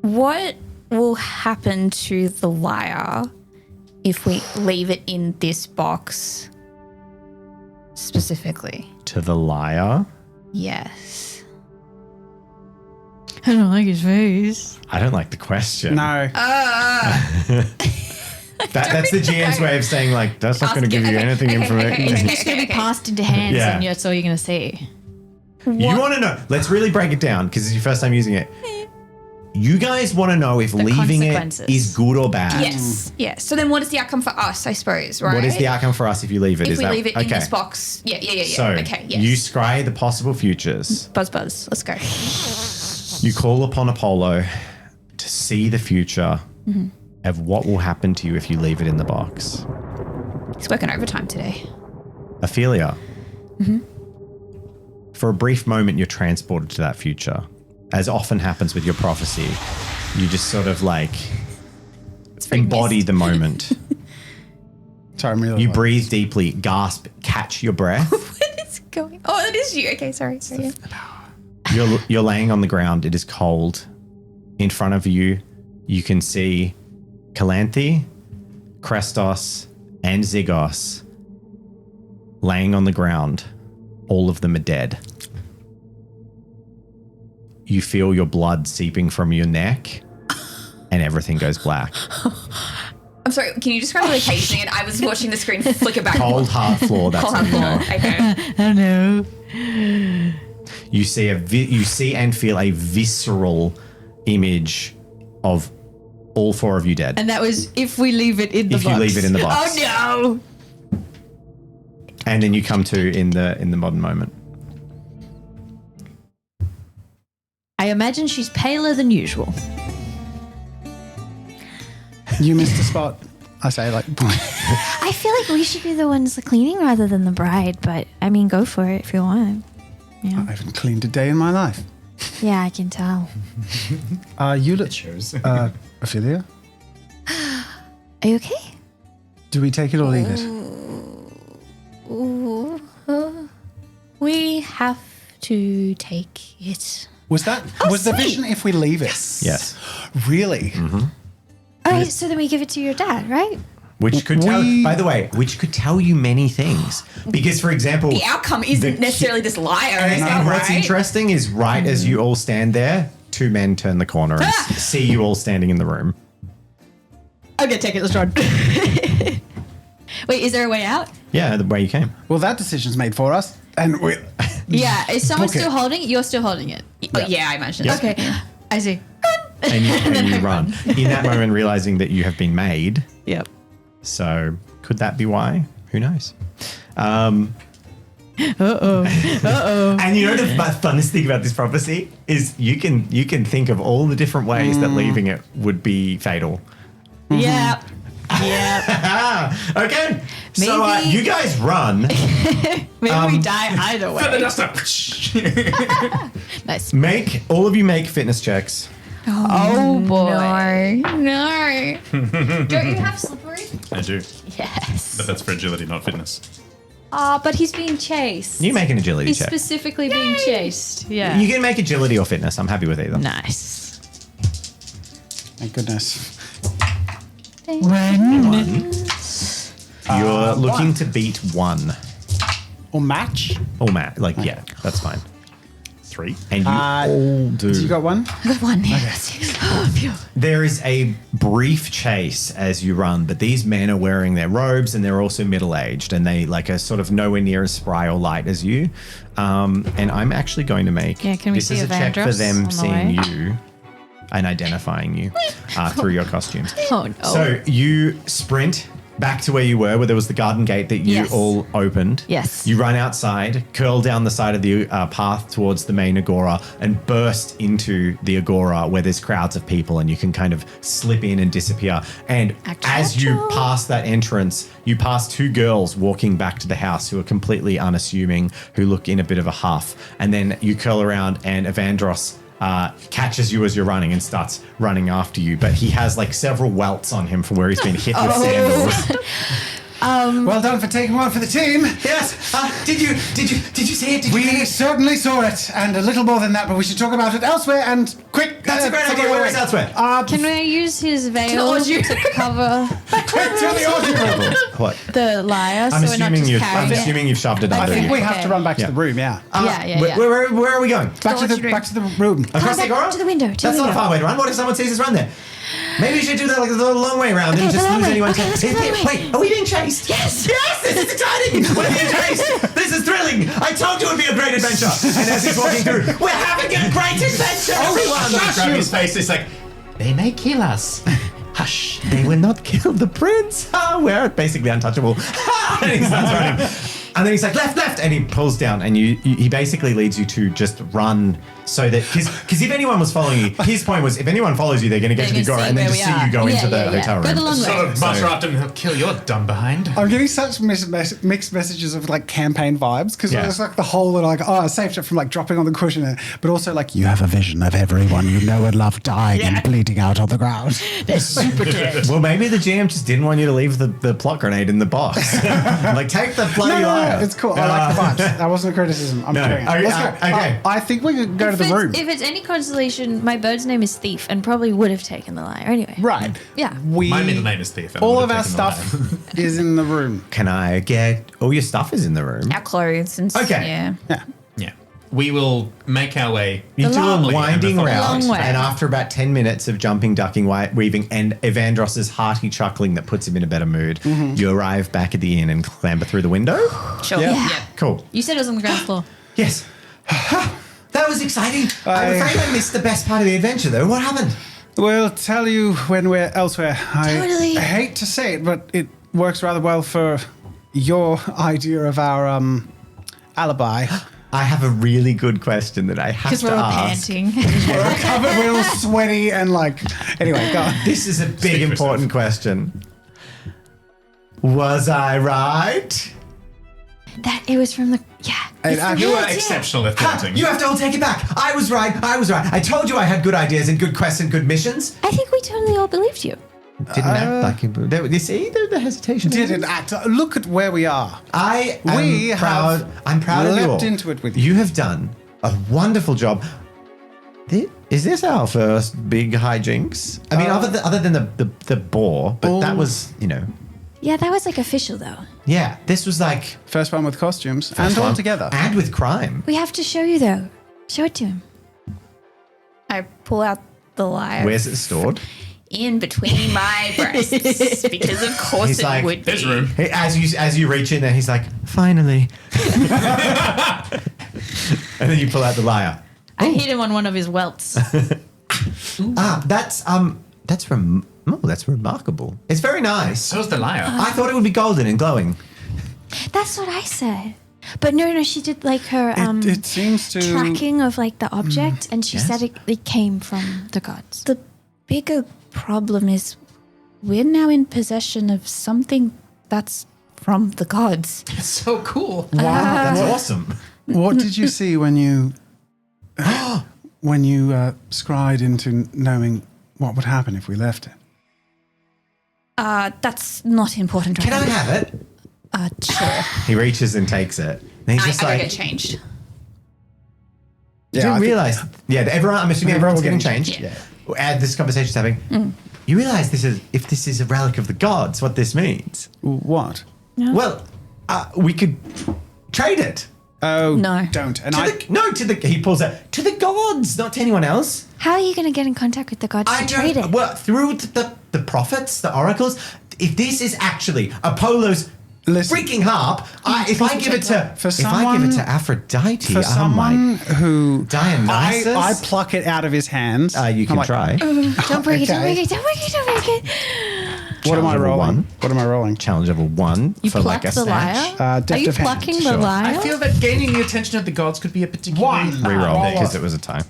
What will happen to the lyre if we leave it in this box specifically? To the Lyre. Yes. I don't like his face. I don't like the question. No. That's the GM's way of saying like, that's not going to give you anything information. It's just going to be passed into hands Yeah. and that's all you're going to see. You want to know? Let's really break it down because it's your first time using it. You guys want to know if leaving it consequences. is good or bad. Yes. Yes. So then what is the outcome for us, I suppose, right? What is the outcome for us if you leave it? if Is we that leave it okay? in this box? Yeah. So okay, yes. you scry the possible futures. Buzz. Let's go. You call upon Apollo to see the future of what will happen to you if you leave it in the box. He's working overtime today. Ophelia. For a brief moment, you're transported to that future. As often happens with your prophecy, you just sort of like very embody the moment. Sorry, I'm really You low. breathe deeply, gasp, catch your breath. What is going? Oh, it is you. Okay, sorry. You're laying on the ground. It is cold. In front of you, you can see Calanthe, Krestos, and Zygos laying on the ground. All of them are dead. You feel your blood seeping from your neck, and everything goes black. I'm sorry. Can you describe the location again? I was watching the screen flicker back. Cold, hard floor. That's Cold how hard you know. floor. Okay. I don't know. You see you see and feel a visceral image of all four of you dead. And that was if we leave it in the If box. you leave it in the box. Oh no! And then you come to in the modern moment. I imagine she's paler than usual. You missed a spot. I say like, I feel like we should be the ones cleaning rather than the bride, but I mean, go for it if you want. I haven't cleaned a day in my life. Yeah, I can tell. You look, shows. Ophelia, Are you okay? do we take it or leave it? We have to take it. Was the vision if we leave it? Yes. Really? All right, so then we give it to your dad, right? Which could tell, by the way, which could tell you many things. Because, for example, The outcome isn't necessarily this liar, is it, and what's right? interesting is right as you all stand there, two men turn the corner and see you all standing in the room. Okay, take it. Let's run. Wait, is there a way out? Yeah, the way you came. Well, that decision's made for us. And we Yeah, is someone Book it. still holding it? You're still holding it. Oh, yeah, I imagine. Yep. Okay, I see. And you run. In that moment, realizing that you have been made. Yep. So could that be why? Who knows? And you know the funnest thing about this prophecy is you can think of all the different ways that leaving it would be fatal. Yep. Yep. Okay. So Maybe- you guys run. Maybe we die either Feather way. duster. Nice. All of you make fitness checks. Oh boy. No. Don't you have slippery? I do, Yes. but that's for agility, not fitness. But he's being chased. You make an agility He's check. specifically being chased. Yeah. You can make agility or fitness. I'm happy with either. Nice. thank goodness. You're looking to beat one. Or match? Or Matt. Like, yeah, that's fine. 3. And you all do. You got one? I got one. Yeah. Oh, phew. There is a brief chase as you run, but these men are wearing their robes and they're also middle-aged and they like are sort of nowhere near as spry or light as you. And I'm actually going to make can we this see is a check for Evandros them on the seeing way? you and identifying you through your costumes. Oh no. So you sprint back to where you were, where there was the garden gate that you Yes. all opened. Yes. You run outside, curl down the side of the path towards the main agora, and burst into the agora where there's crowds of people, and you can kind of slip in and disappear. And as you pass that entrance, you pass 2 girls walking back to the house who are completely unassuming, who look in a bit of a huff. And then you curl around, and Evandros catches you as you're running and starts running after you, but he has like several welts on him from where he's been hit with sandals. Well done for taking one for the team. Yes. Did you see it? We certainly saw it, and a little more than that, but we should talk about it elsewhere. And quick, That's a great idea. Where is elsewhere? Can we use his veil to cover quick to the audio room. What? the lyre? I'm so we're not assuming just carrying it? you've shoved it I under. think we have Okay. to run back to Yeah. the room. Yeah, Yeah. Where are we going? back to the room. Across the agora? to the window, to That's the not a window. far way to run. What if someone sees us run there? Maybe we should do that like the long way around and Okay, just the long lose way. anyone. Okay, let's go the long way. Wait, are we being chased? Yes. Yes, this is exciting. We're being chased. This is thrilling. I told you it would be a great adventure. And as he's walking through, we're having a great adventure, everyone. Grab his face. It's like, they may kill us. Hush, they will not kill the prince. We're basically untouchable. And he starts running. And then he's like, left, and he pulls down, and he basically leads you to just run so that, because if anyone was following you, his point was, if anyone follows you, they're going to get to the They're agora gonna and then see just where see we you go are. into Yeah, the yeah, yeah. hotel Go room. the long way. So, Master Upton, he'll kill your dumb behind. I'm getting such mixed messages of like campaign vibes because Yeah. it's like the whole like I saved it from like dropping on the cushion, but also like you have a vision of everyone you know and love dying and bleeding out on the ground. They're super dead. Well, maybe the GM just didn't want you to leave the plot grenade in the box. Like, take the bloody lyre. It's cool. I like the vibes. That wasn't a criticism. I'm No. doing it. Okay, Let's go. okay. I think we could go to the room. If it's any consolation, my bird's name is Thief and probably would have taken the lyre anyway. Right. Yeah. My middle name is Thief. and I All would of our have taken the stuff is in the room. Can I get all your stuff is in the room? Our clothes and Okay. Yeah. Yeah. Yeah. We will make our way. You do a calmly winding and route, Long way. and after about 10 minutes of jumping, ducking, weaving, and Evandros' hearty chuckling that puts him in a better mood, you arrive back at the inn and clamber through the window. Sure. Yeah. Yeah. Cool. You said it was on the ground floor. Yes. That was exciting. I'm afraid I missed the best part of the adventure, though. What happened? We'll tell you when we're elsewhere. Totally. I hate to say it, but it works rather well for your idea of our alibi. I have a really good question that I have Because to we're all ask. panting. We're covered, we're all sweaty and like. Anyway, go on. This is a big, Speak for important question. Was I right? That it was from the And You are actually, exceptional at Ha, planting. you have to all take it back. I was right. I told you I had good ideas and good quests and good missions. I think we totally all believed you. Didn't act like it. You see the hesitation. didn't act. Look at where we are. I am We proud. have I'm proud of you all. leapt into it with you. You have done a wonderful job. Is this our first big hijinks? I mean, other than the boar, but that was, Yeah, that was like official though. yeah. This was like First one with costumes and all together. and with crime. We have to show you though. Show it to him. I pull out the lyre. Where's it stored? In between my breasts because of course He's it like, would be. There's room. Hey, as you reach in there, he's like, finally. And then you pull out the lyre. I hit him on one of his welts. That's remarkable. It's very nice. So's the lyre. I thought it would be golden and glowing. That's what I said. But no, she did like her It seems to. tracking of like the object, and she said it came from the gods. The bigger problem is we're now in possession of something that's from the gods. It's so cool. That's awesome. What did you see when you scryed into knowing what would happen if we left it? That's not important right Can I now. have it? Sure. He reaches and takes it. And he's just I like, gotta get changed. you Yeah, I didn't think- realize. Yeah, everyone. I'm assuming everyone's getting getting changed. As this conversation's having, you realize if this is a relic of the gods, what this means. What? Well, we could trade it. Oh, No. don't. And He pulls out to the gods, not to anyone else. How are you going to get in contact with the gods to trade it? Well, through the prophets, the oracles. If this is actually Apollo's freaking harp, if I give it to Aphrodite, for someone who Dionysus, I pluck it out of his hands. you can I'm try. Don't break it, don't Okay. break it, don't break it, don't break it. What am I Challenge level rolling? 1. What am I rolling? Challenge level 1 You for pluck like a the snatch. lyre? Deft Are you of hand. plucking the Sure. lyre? I feel that gaining the attention of the gods could be a particularly Reroll thing. because it was a tie.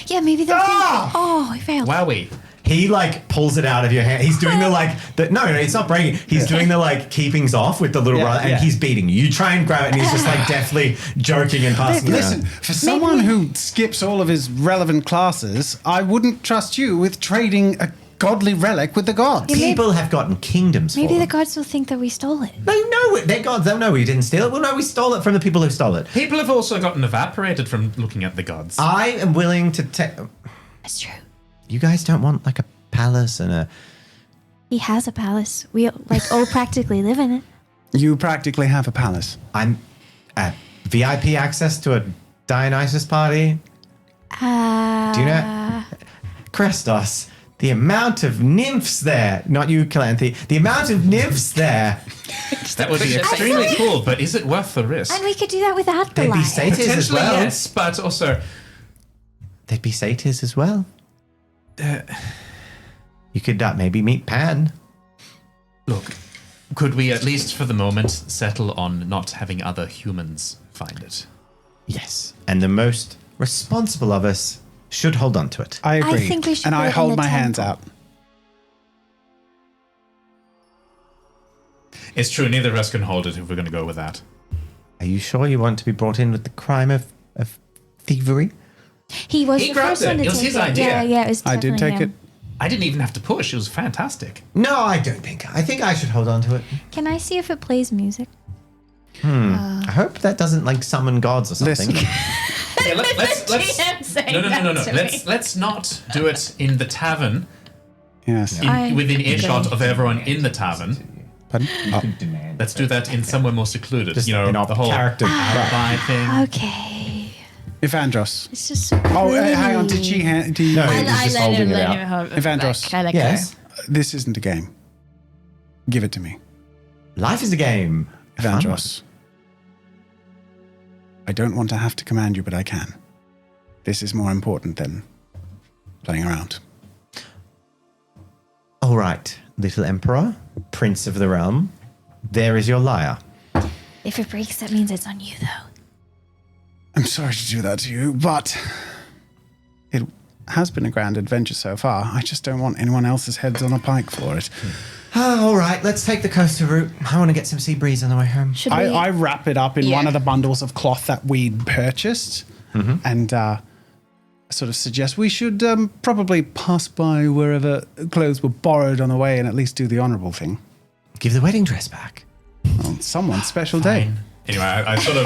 Yeah, maybe they'll think, oh, I failed. Wowee. He like pulls it out of your hand. He's doing the no, it's not breaking. He's doing the like keepings off with the little brother, and he's beating you. You try and grab it, and he's just like deftly joking and passing it Listen, around. for someone who skips all of his relevant classes, I wouldn't trust you with trading a godly relic with the gods. People have gotten kingdoms Maybe for the them. gods will think that we stole it. They know it. They're gods. They'll know we didn't steal it. Well, no, we stole it from the people who stole it. People have also gotten evaporated from looking at the gods. I am willing to take. That's true. You guys don't want like a palace and a. He has a palace. We like all practically live in it. You practically have a palace. I'm VIP access to a Dionysus party. Do you know Krestos? The amount of nymphs there, not you, Calanthe. The amount of nymphs there. That would be extremely cool, but is it worth the risk? And we could do that without the They'd be lyre. satyrs as Potentially, well. yes, but also They'd be satyrs as well. You could maybe meet Pan. look. Could we at least, for the moment, settle on not having other humans find it? Yes. And the most responsible of us should hold on to it. I agree. think we should and put I it in hold the my hands temple. out. It's true. Neither of us can hold it if we're going to go with that. Are you sure you want to be brought in with the crime of thievery? He was He the grabbed first one it. to It was take his it. idea. Yeah, it was I did definitely take him. it. I didn't even have to push. It was fantastic. No, I don't think. I think I should hold on to it. Can I see if it plays music? I hope that doesn't like summon gods or something. Listen. Yeah, let's no. Let's not do it in the tavern, Yes. within earshot of everyone in the tavern. Pardon? Oh, Let's do that in somewhere more secluded. Just you know, an the whole character. alibi thing. Okay. Evandros. It's just so Oh, pretty. hang on. Did she hand? Do you No, know? he was just holding it out. hold it Evandros. back. I let Yes. go. This isn't a game. Give it to me, Life is a game. Evandros. I don't want to have to command you, but I can. This is more important than playing around. All right, little emperor, prince of the realm. There is your lyre. If it breaks, that means it's on you, though. I'm sorry to do that to you, but it has been a grand adventure so far. I just don't want anyone else's heads on a pike for it. All right, let's take the coastal route. I want to get some sea breeze on the way home. Should we? I wrap it up in Yeah. one of the bundles of cloth that we'd purchased and sort of suggest we should probably pass by wherever clothes were borrowed on the way and at least do the honourable thing Give the wedding dress back. on someone's special day. Anyway, I sort of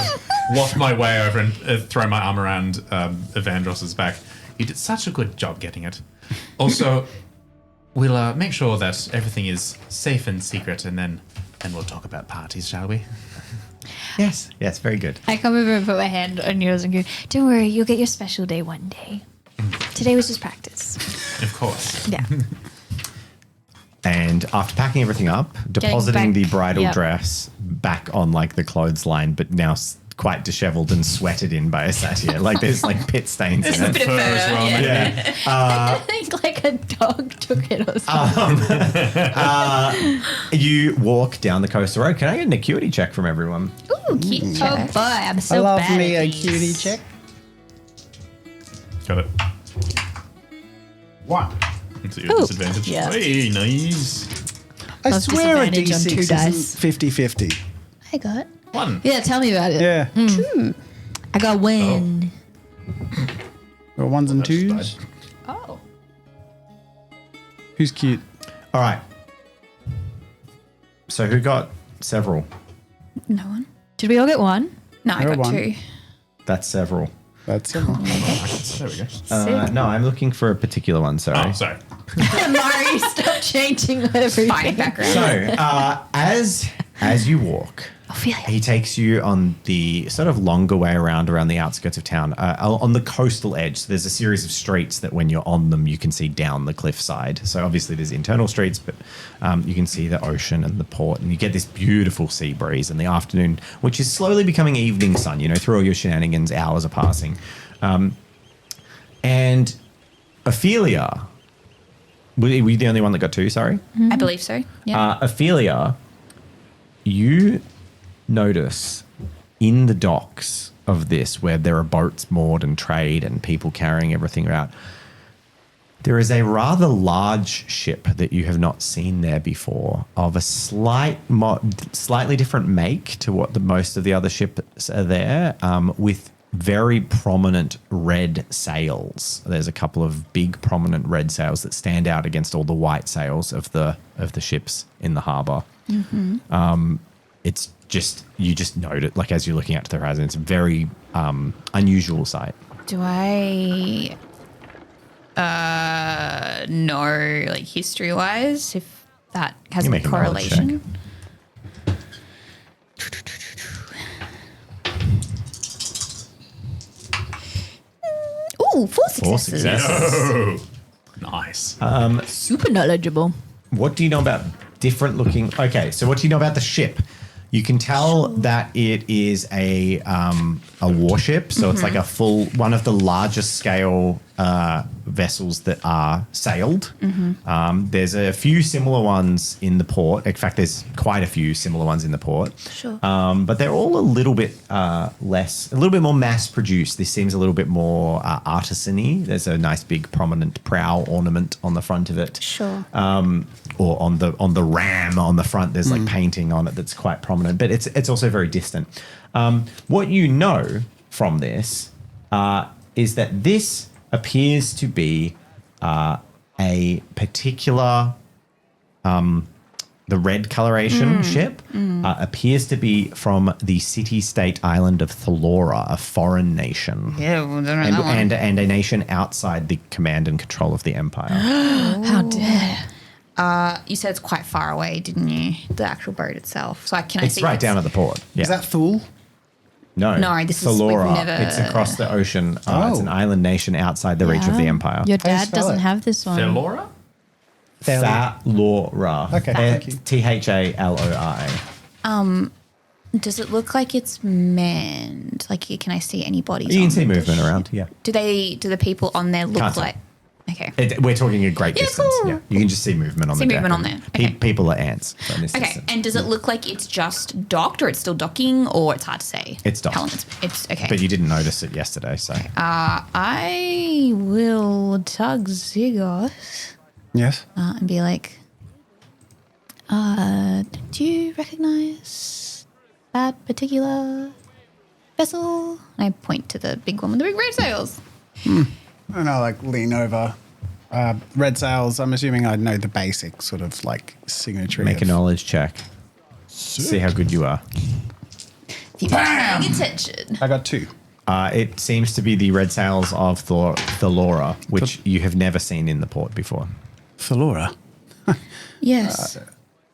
waft my way over and throw my arm around Evandros's back. You did such a good job getting it. Also, we'll make sure that everything is safe and secret, and then we'll talk about parties, shall we? Yes, very good. I come over and put my hand on yours and go, don't worry, you'll get your special day one day. Today was just practice. Of course. Yeah. And after packing everything up, depositing back- the bridal yep. dress back on like the clothesline, but now quite disheveled and sweated in by a satyr. Like there's like pit stains in it. bit of Fur as fur, well, yeah. maybe. I think like a dog took it or something. You walk down the coastal road. Can I get an acuity check from everyone? Ooh, cute. Oh boy, I'm so I love bad me at a these. cutie check. Got it. 1. It's at your disadvantage. yeah. Hey, nice. I Plus swear a disadvantage on D6 two isn't dice. 50-50. I got. 1. Yeah, tell me about it. Yeah. I got win. Or ones and That's twos. bad. Oh. Who's cute? All right. So who got several? No one. Did we all get one? No, I You're got one. 2. That's several. That's it. There we go. No, I'm looking for a particular one. Sorry. Oh, sorry. Mari, stop changing everything. Fine background. So as you walk, Ophelia. He takes you on the sort of longer way around the outskirts of town, on the coastal edge. So there's a series of streets that when you're on them, you can see down the cliffside. So obviously there's internal streets, but you can see the ocean and the port, and you get this beautiful sea breeze in the afternoon, which is slowly becoming evening sun. Through all your shenanigans, hours are passing. And Ophelia, were you the only one that got 2? Sorry. I believe so. Yeah. Ophelia, you notice in the docks of this, where there are boats moored and trade and people carrying everything out, there is a rather large ship that you have not seen there before, of a slightly different make to what most of the other ships are there, with very prominent red sails. There's a couple of big prominent red sails that stand out against all the white sails of the ships in the harbour. It's just, you just note it, like as you're looking out to the horizon. It's a very unusual sight. Do I know, like history-wise, if that has You a make a knowledge correlation? Ooh, 4 successes. successes. Nice. Super knowledgeable. What do you know about different looking? Okay, so what do you know about the ship? You can tell that it is a warship, so it's like a full, one of the largest scale vessels that are sailed. There's a few similar ones in the port. In fact, there's quite a few similar ones in the port. Sure. But they're all a little bit a little bit more mass produced. This seems a little bit more artisan-y. There's a nice big prominent prow ornament on the front of it. Sure. Or on the ram on the front, there's like painting on it that's quite prominent, but it's also very distant. What you know from this is that this appears to be a particular the red coloration ship appears to be from the city-state island of Thalora, a foreign nation. Yeah, well, don't know that one. And a nation outside the command and control of the empire. How dare. You said it's quite far away, didn't you? The actual boat itself. So can I It's see? right down at the port. Yeah. Is that Thule? No, this is- we've Thalora. never- It's across the ocean. It's an island nation outside the reach of the empire. Your How do you dad spell doesn't it? have this one. Thalora? Thalora. Okay, thank you. Thalora. Does it look like it's manned? Like, can I see any bodies? You can on see the movement ship? around. Yeah, Do the people on there look Can't tell. like? Okay. we're talking a great Yeah, distance. cool. Yeah, you can just see movement on See the deck. movement on there. Okay. People are ants. So in this Okay. instance. And does it look like it's just docked, or it's still docking, or it's hard to say? It's docked. How long it's okay. But you didn't notice it yesterday, so I will tug Ziggoth Yes. and be like, do you recognize that particular vessel? And I point to the big one with the big red sails. And I like lean over. Red sails. I'm assuming I know the basic sort of like signature. make a knowledge check. See how good you are. If you're paying attention. I got 2. It seems to be the red sails of Thalora, which you have never seen in the port before. Thalora. Yes.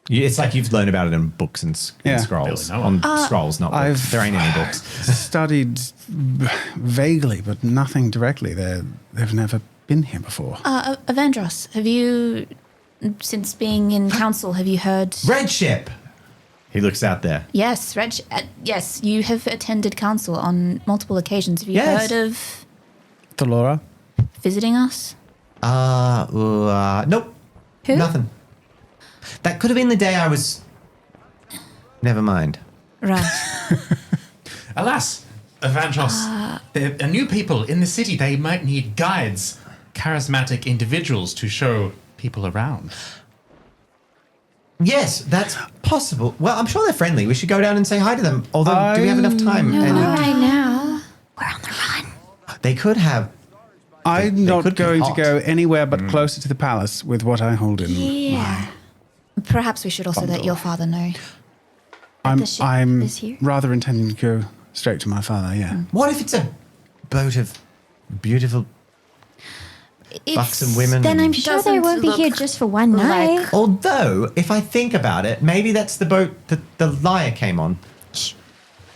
It's like you've learned about it in books and Yeah. scrolls. Really On scrolls, not books. There ain't any books. Studied vaguely, but nothing directly. They've never been here before. Avandros, have you, since being in council, have you heard? Red ship! He looks out there. Yes, yes, you have attended council on multiple occasions. Have you Yes. heard of Thalora. visiting us? Nope. Who? Nothing. That could have been the day I was... Never mind. Right. Alas, Avantros, there are new people in the city. They might need guides, charismatic individuals to show people around. Yes, that's possible. Well, I'm sure they're friendly. We should go down and say hi to them. Although, do we have enough time? And Right now, we're on the run. they could have... I'm they not could be going to hot. go anywhere but closer to the palace with what I hold in. Yeah. Perhaps we should also let your father know. the ship I'm is here? rather intending to go straight to my father. Yeah. What if it's a boat of beautiful... Buxom women Then I'm and- sure they won't be here just for one night. Although, if I think about it, maybe that's the boat that the Lyre came on. Rich.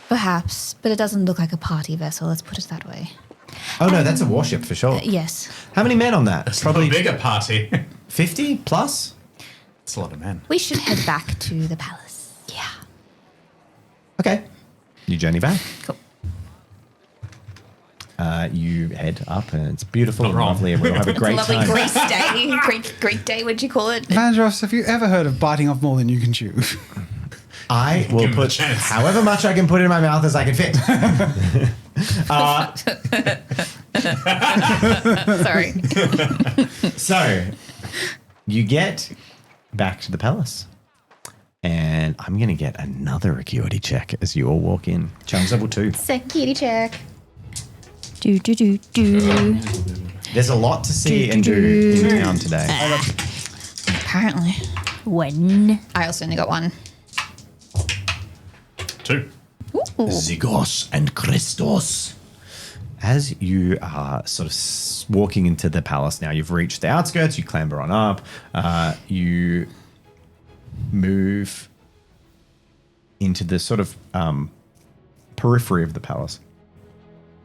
Perhaps, but it doesn't look like a party vessel. Let's put it that way. Oh, no, that's a warship for sure. Yes. How many men on that? It's probably a bigger party. 50 plus? It's a lot of men. We should head back to the palace. Yeah. Okay. You journey back. Cool. You head up, and it's beautiful Not and wrong. lovely, and we'll have a great Lovely time. Greece day. Greek day, what'd you call it? Vandross, have you ever heard of biting off more than you can chew? I will Give him a put chance. however much I can put in my mouth as I can fit. Sorry. So, you get back to the palace. And I'm going to get another acuity check as you all walk in. Challenge level 2. Security check. Do. There's a lot to see and do in town today. Apparently. When? I also only got 1. 2. Zygos and Christos. As you are sort of walking into the palace now, you've reached the outskirts, you clamber on up, you move into the sort of periphery of the palace.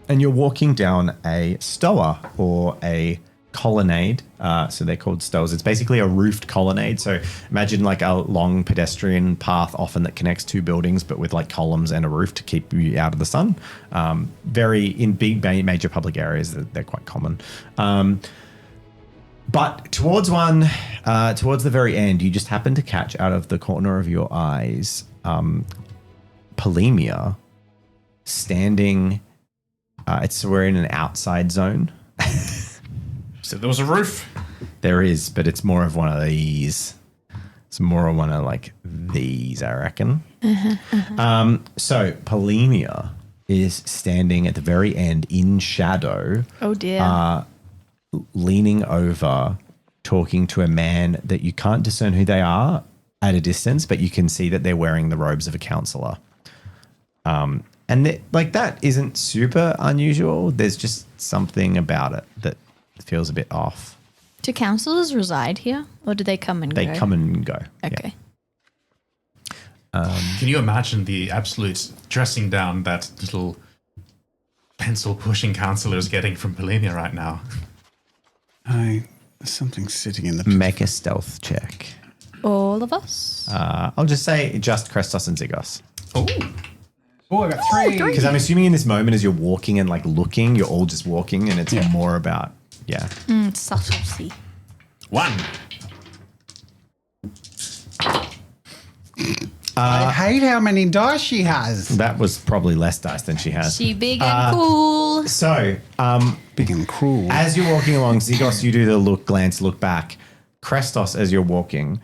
And you're walking down a stoa or a colonnade. So they're called stoas. It's basically a roofed colonnade. So imagine like a long pedestrian path often that connects 2 buildings, but with like columns and a roof to keep you out of the sun. Very in big major public areas, they're quite common. But towards the very end, you just happen to catch out of the corner of your eyes, Polemia standing. We're in an outside zone. So there was a roof. There is, but it's more of one of these. It's more of one of like these, I reckon. So Polemia is standing at the very end in shadow, Oh dear. leaning over, talking to a man that you can't discern who they are at a distance, but you can see that they're wearing the robes of a counselor. And that isn't super unusual. There's just something about it that feels a bit off. Do councillors reside here, or do they come and They go? come and go. Okay. Can you imagine the absolute dressing down that little pencil pushing counselor is getting from Polenia right now? There's something sitting in the... Make a stealth check. All of us. I'll just say just Krestos and Zygos. Oh, Oh, I got 3. Because I'm assuming in this moment as you're walking and like looking, you're all just walking and it's more about, Subtlety. 1. I hate how many dice she has. That was probably less dice than she has. She big and cool. So, Big and cruel. as you're walking along, Zygos, you do the glance, look back. Krestos, as you're walking,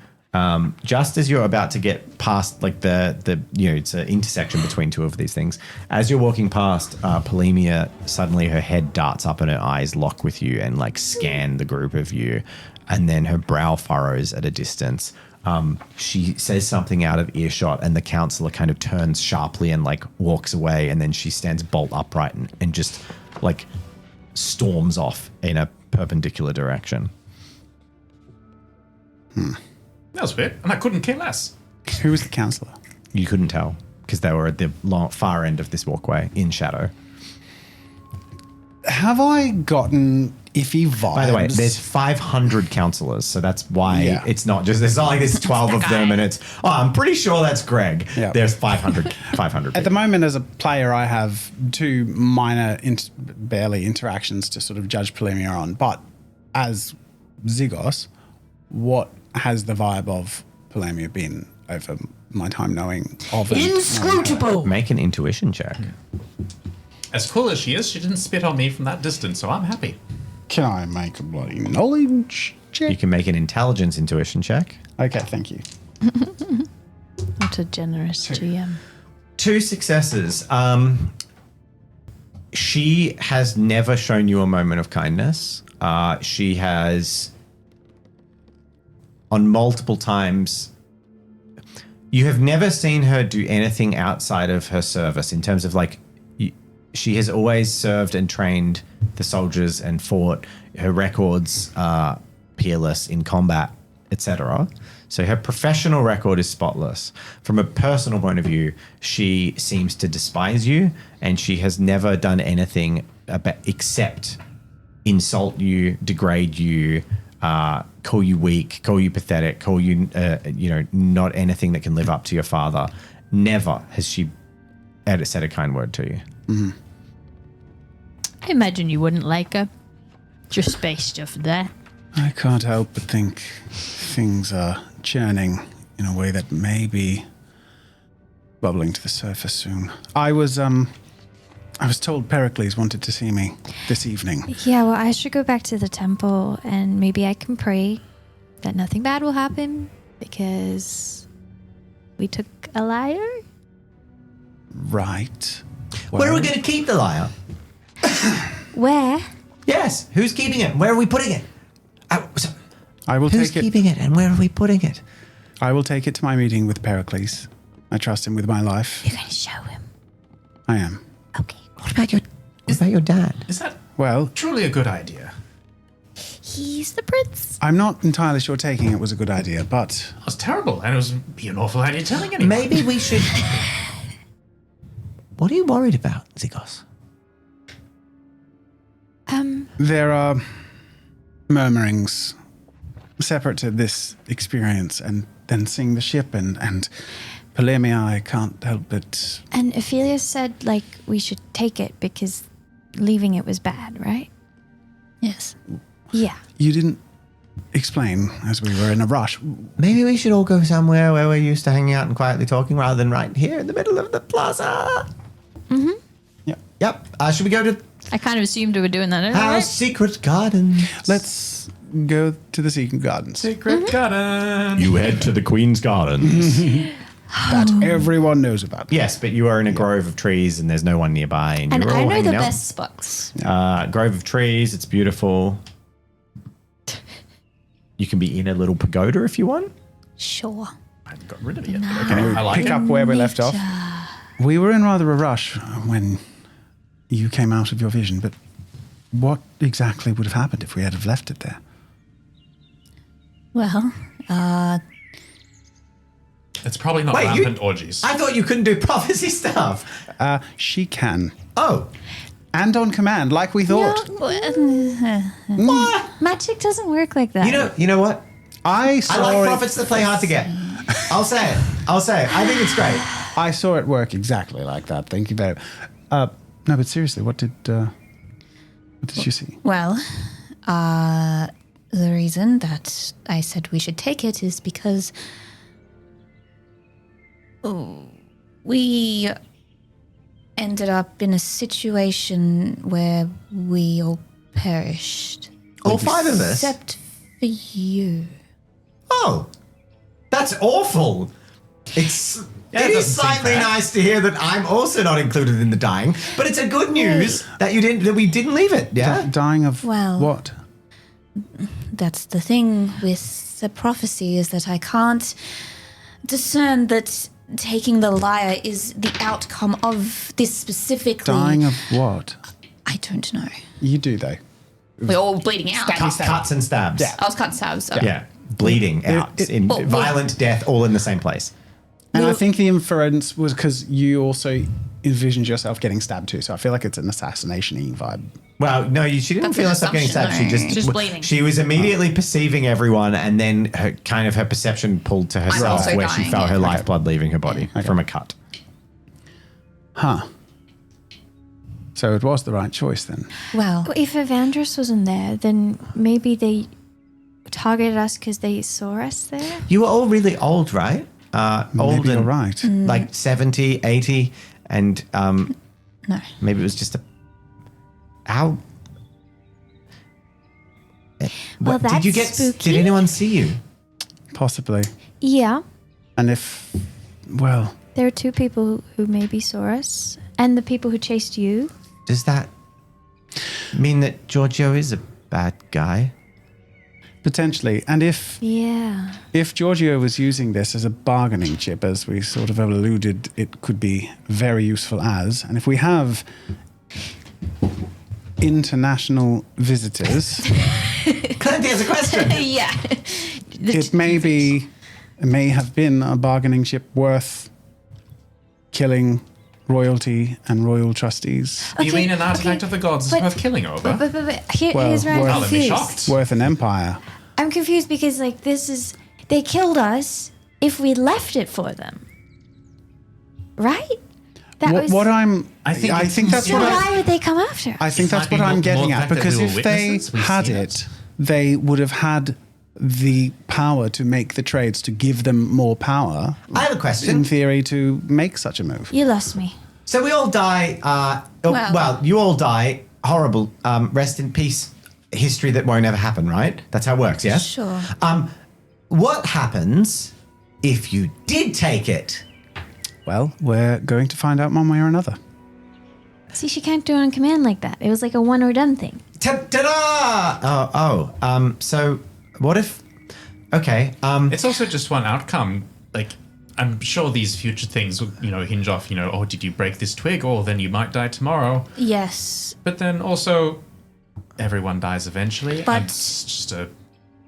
just as you're about to get past like it's an intersection between 2 of these things. As you're walking past, Polemia, suddenly her head darts up and her eyes lock with you and like scan the group of you. And then her brow furrows at a distance. She says something out of earshot and the counselor kind of turns sharply and like walks away. And then she stands bolt upright and just like storms off in a perpendicular direction. That was weird. And I couldn't care less. Who was the counsellor? You couldn't tell because they were at the far end of this walkway in shadow. Have I gotten iffy vibes? By the way, there's 500 counselors, so that's why it's not like there's 12 of them and it's, I'm pretty sure that's Greg. Yeah. There's 500 At the moment, as a player, I have 2 minor, barely interactions to sort of judge Polemia on. But as Zygos, what has the vibe of Polemia been over my time knowing of and Inscrutable. Make an intuition check. As cool as she is, she didn't spit on me from that distance, so I'm happy. Can I make a bloody knowledge check? You can make an intelligence intuition check. Okay, thank you. What a generous GM. 2 successes. She has never shown you a moment of kindness. She has, on multiple times, you have never seen her do anything outside of her service in terms of like, she has always served and trained the soldiers and fought. Her records are peerless in combat. etc. So her professional record is spotless. From a personal point of view, she seems to despise you, and she has never done anything except insult you, degrade you, call you weak, call you pathetic, call you, not anything that can live up to your father. Never has she ever said a kind word to you. Mm-hmm. I imagine you wouldn't like her. Just based off of that. I can't help but think things are churning in a way that may be bubbling to the surface soon. I was told Pericles wanted to see me this evening. Yeah, well, I should go back to the temple and maybe I can pray that nothing bad will happen because we took a lyre. Right. Where are we going to keep the lyre? Where? Yes. Who's keeping it? Where are we putting it? I will Who's take it. keeping it, and where are we putting it? I will take it to my meeting with Pericles. I trust him with my life. You're going to show him. I am. Okay. What about your dad? Is that Well, truly a good idea? He's the prince. I'm not entirely sure taking it was a good idea, but It was terrible, and it was be an awful idea telling anyone. Maybe we should. What are you worried about, Zygos? there are murmurings separate to this experience, and then seeing the ship and Palermia, I can't help but... And Ophelia said, we should take it because leaving it was bad, right? Yes. Yeah. You didn't explain as we were in a rush. Maybe we should all go somewhere where we're used to hanging out and quietly talking rather than right here in the middle of the plaza. Mm-hmm. Yep. Should we go to I kind of assumed we were doing that anyway. our secret garden? Let's go to the Secret Gardens. Secret garden. You head to the Queen's Gardens. That everyone knows about. Yes, but you are in a grove of trees and there's no one nearby, and And you're I all know hanging the out. best spots. Grove of trees. It's beautiful. You can be in a little pagoda if you want. Sure. I got rid of it. Okay, I like Pick it. up where we left off. We were in rather a rush when you came out of your vision, but what exactly would have happened if we had have left it there? Well, It's probably not Wait, rampant orgies. I thought you couldn't do prophecy stuff. She can. Oh, And on command, like we thought. what? Magic doesn't work like that. You know what? I saw I like it. prophets that play hard to get. I'll say it. I think it's great. I saw it work exactly like that. Thank you very much. No, but seriously, what did you see? well, the reason that I said we should take it is because we ended up in a situation where we all perished. All five of us. Except for you. Oh, that's awful. It Yeah, it is doesn't seem slightly fair. nice to hear that I'm also not included in the dying, but it's a good news that we didn't leave it. Yeah. Dying of Well- what? That's the thing with the prophecy is that I can't discern that taking the lyre is the outcome of this specifically. Dying of what? I don't know. You do, though. We're all bleeding out. Cuts and stabs. Yeah. I was cutting stabs. Okay. Yeah. Bleeding out in Well, violent death, all in the same place. And I think the inference was because you also envisioned yourself getting stabbed too. So I feel like it's an assassination-y vibe. Well, no, she didn't That's feel an herself getting stabbed. She assumption, just though. Just bleeding. She was immediately perceiving everyone, and then her perception pulled to herself, also where she dying, felt yeah. her lifeblood leaving her body from a cut. Huh. So it was the right choice then. Well, If Evandros wasn't there, then maybe they targeted us because they saw us there. You were all really old, right? Old Maybe you're and right. like 70, 80, and no. maybe it was just a. How? Well, What- did you get? that's spooky. Did anyone see you? Possibly. Yeah. And if, well, There are two people who maybe saw us. And the people who chased you. Does that mean that Giorgio is a bad guy? potentially. And Yeah. if Giorgio was using this as a bargaining chip, as we sort of alluded, it could be very useful as. And if we have international visitors, Clancy has a question. Yeah. it may have been a bargaining chip worth killing royalty and royal trustees. You mean an artifact of the gods is worth killing over? But here's where I'm worth- I'll be confused. shocked. Worth an empire. I'm confused because like they killed us if we left it for them, right? That was. I think that's So what why would they come after us? I think It that's might be what I'm more getting the at, fact that because we were if they witnesses, we've had seen it, they would have had the power to make the trades, to give them more power, I have a in question. theory, to make such a move. You lost me. So we all die. You all die. Horrible. Rest in peace. History that won't ever happen, right? That's how it works, yes? Sure. What happens if you did take it? Well, we're going to find out one way or another. See, she can't do it on command like that. It was like a one or done thing. Ta-da! So what if... Okay. It's also just one outcome. Like, I'm sure these future things will, hinge off, oh, did you break this twig? Oh, then you might die tomorrow. Yes. But then also, everyone dies eventually. But- and it's just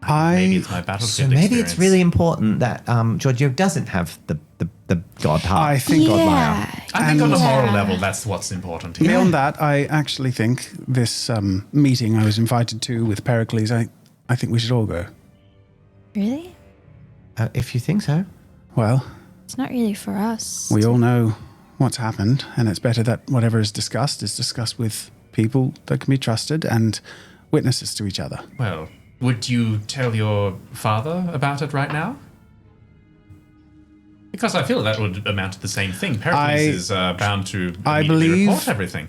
maybe it's my battlefield So maybe experience. it's really important that Giorgio doesn't have the god heart. I think God Lyre. Yeah. I think on a moral Yeah. level, that's what's important here. beyond that, I actually think this meeting I was invited to with Pericles, I think we should all go. Really? If you think so. Well, It's not really for us. we all know what's happened, and it's better that whatever is discussed with people that can be trusted and witnesses to each other. Well, would you tell your father about it right now? Because I feel that would amount to the same thing. Pericles is bound to I immediately believe- report everything.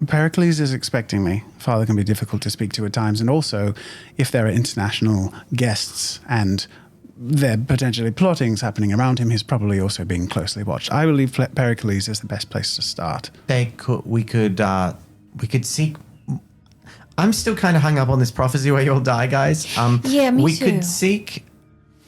Pericles is expecting me. Father can be difficult to speak to at times, and also if there are international guests and there are potentially plottings happening around him, he's probably also being closely watched. I believe Pericles is the best place to start. We could seek. I'm still kind of hung up on this prophecy where you'll die, guys. Yeah, me we too. could seek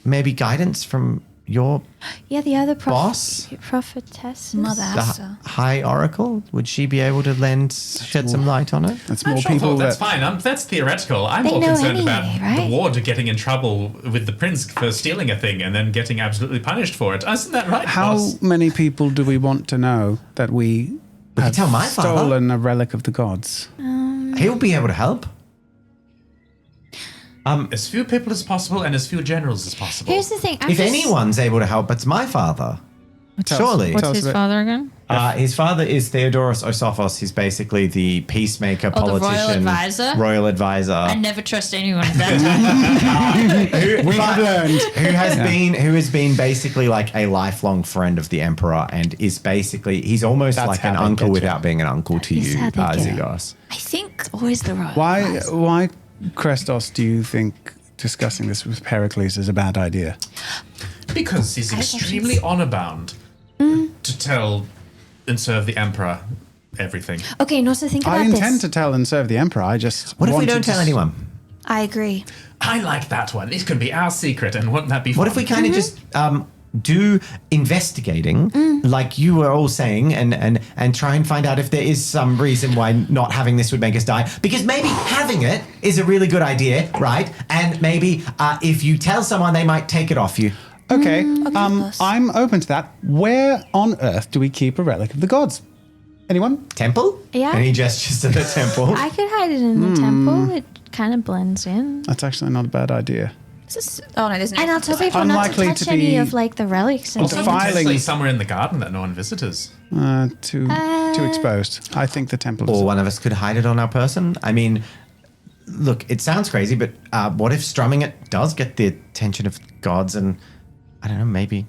maybe guidance from your Yeah, the other Boss? prophetess. Mother the Asta. High Oracle. Would she be able to shed some light on it? That's I'm more sure people that's that fine. That's theoretical. I'm They more know concerned anyway, about right? the ward getting in trouble with the prince for stealing a thing and then getting absolutely punished for it. Isn't that right, How boss? many people do we want to know that we could have tell my father. stolen a relic of the gods? He'll be able to help. As few people as possible and as few generals as possible. Here's the thing. If anyone's able to help, it's my father. Surely. Tell us a bit. father again? His father is Theodoros Osophos. He's basically the peacemaker, Oh, the royal politician, advisor? royal advisor. I never trust anyone at that time. We have learned. who has been basically like a lifelong friend of the emperor, and is basically he's almost That's like an how they uncle get without being an uncle to He's you, how they get. Zygos. I think always the royal. Why, Krestos, do you think discussing this with Pericles is a bad idea? Because he's extremely honor bound to tell and serve the emperor everything. Okay, no, so think about I intend this. to tell and serve the emperor. I just What if we wanted don't to tell anyone? I agree. I like that one. It could be our secret, and wouldn't that be fun? What if we kind of just do investigating, like you were all saying, and try and find out if there is some reason why not having this would make us die? Because maybe having it is a really good idea, right? And maybe if you tell someone, they might take it off you. Okay, boss. I'm open to that. Where on earth do we keep a relic of the gods? Anyone? Temple? Yeah. And he gestures to the temple. I could hide it in the temple. It kind of blends in. That's actually not a bad idea. Oh no, there's no. And I'll tell people not to Unlikely touch to any be- of like the relics and Also, things. filing- potentially somewhere in the garden that no one visitors. Too exposed. I think the temple is. Or one of us could hide it on our person. I mean, look, it sounds crazy, but what if strumming it does get the attention of gods? And I don't know, maybe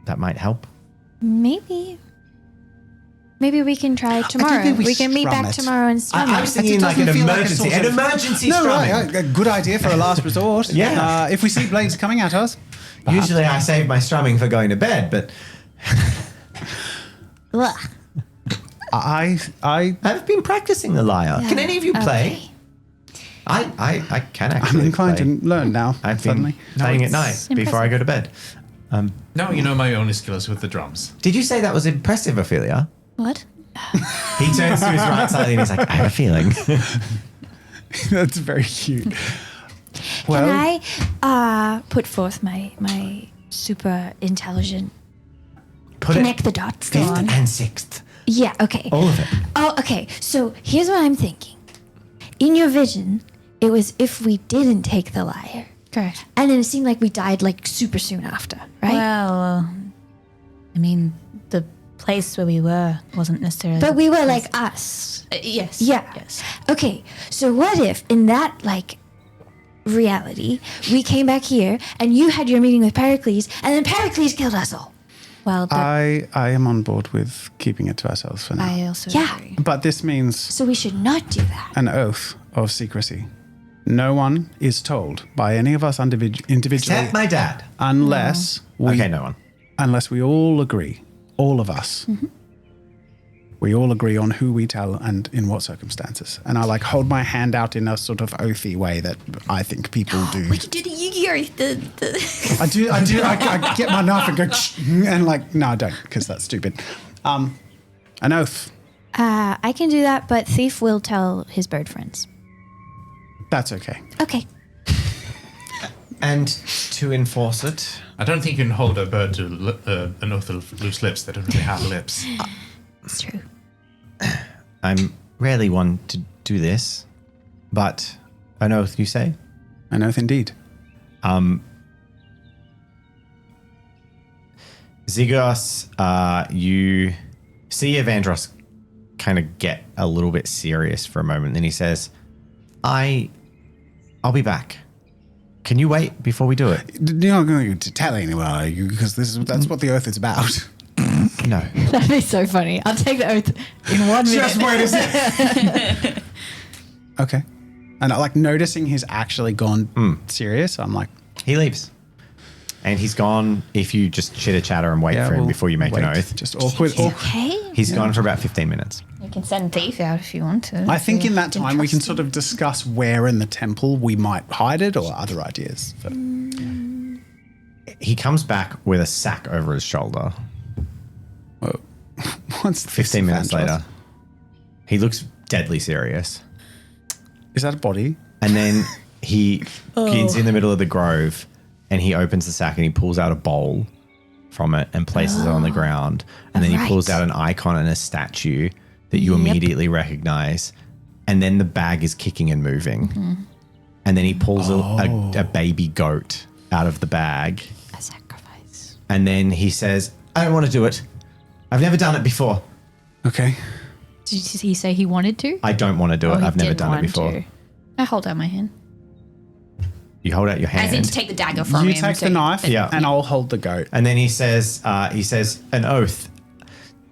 that might help. Maybe we can try tomorrow. think we We can meet strum back it. tomorrow and strum I it. was thinking like an doesn't feel like a emergency, sort of- emergency No, strumming. right. A good idea for a last resort. Yeah. If we see blades coming at us. Usually I save my strumming for going to bed, but Ugh. I've been practicing the lyre. Can any of you play? Okay. I can I'm actually inclined play. to learn now. I've suddenly. been playing at night before I go to bed. No, my only skill is with the drums. Did you say that was impressive, Ophelia? What? He turns to his right slightly and he's like, I have a feeling. That's very cute. Well- Can I put forth my super intelligent Put connect it the dots? fifth on? and sixth. Yeah, okay. All of it. Oh, okay. So here's what I'm thinking. In your vision, it was if we didn't take the lyre. Correct. And then it seemed like we died like super soon after, right? Well, I mean, the place where we were wasn't necessarily. But we were like us. Yes. Yeah. Yes. Okay. So what if in that like reality, we came back here and you had your meeting with Pericles and then Pericles killed us all? Well, but I am on board with keeping it to ourselves for now. I also Yeah. agree. But this means So we should not do that. an oath of secrecy. No one is told by any of us individually Except my dad. unless Okay, no one. unless we all agree, all of us. We all agree on who we tell and in what circumstances. And I like hold my hand out in a sort of oathy way that I think people do. We could do the Yu-Gi-Oh! I get my knife and go, and like, no, I don't, because that's stupid. An oath. I can do that, but Thief will tell his bird friends. That's okay. Okay. And to enforce it, I don't think you can hold a bird to an oath of loose lips. They don't really have lips. It's true. I'm rarely one to do this, but an oath, you say? An oath indeed. Zygos, you see Evandros kind of get a little bit serious for a moment. Then he says, I'll be back. Can you wait before we do it? You're not going to tell anyone, are you? Because that's what the oath is about. No. That'd be so funny. I'll take the oath in 1 minute. Just wait a second. Okay. And I like noticing he's actually gone serious. I'm like, He leaves. And he's gone if you just chitter-chatter and wait for him we'll before you make an wait. oath. Just awkward. Okay. He's gone for about 15 minutes. You can send Thief out if you want to. I think If in that you time we can trust sort him. of discuss where in the temple we might hide it or other ideas. So, He comes back with a sack over his shoulder. once 15 minutes later. He looks deadly serious. Is that a body? And then he gets in the middle of the grove and he opens the sack and he pulls out a bowl from it and places it on the ground. And then he pulls out an icon and a statue that you immediately recognize. And then the bag is kicking and moving. And then he pulls a baby goat out of the bag. A sacrifice. And then he says, I don't want to do it. I've never done it before. Okay. Did he say he wanted to? I don't want to do it. He I've never didn't done it want before. to. I hold out my hand. You hold out your hand. As in to take the dagger from You him. take so- the knife Yeah. and I'll hold the goat. And then he says, an oath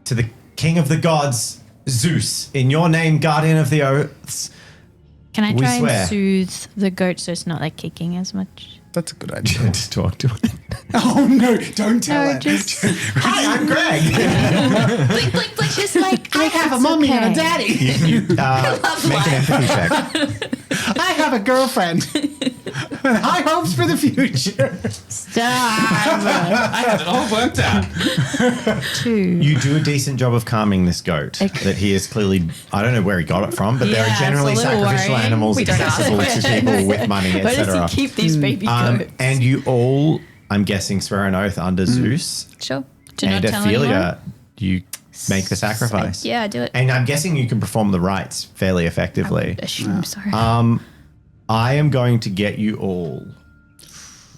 to the king of the gods, Zeus, in your name, guardian of the oaths. Can I We try swear. and soothe the goat so it's not like kicking as much? That's a good idea. To talk to it. Oh no, don't tell No, her. just Hi, I'm Greg. Blink, blink, blink. Just like I have a it's mummy and a okay. daddy. you make an empathy check. I have a girlfriend. And high hopes for the future. stop. I had it all worked out. 2. You do a decent job of calming this goat that he is clearly, I don't know where he got it from, but Yeah, there are it's generally a little sacrificial worrying. animals We don't accessible to people with money, Where does etc. he keep these baby goats? And you all, I'm guessing, swear an oath under Zeus. Sure. Do not And tell anyone? Ophelia, you make the sacrifice. Yeah, do it. And I'm guessing you can perform the rites fairly effectively. I'm sorry. I am going to get you all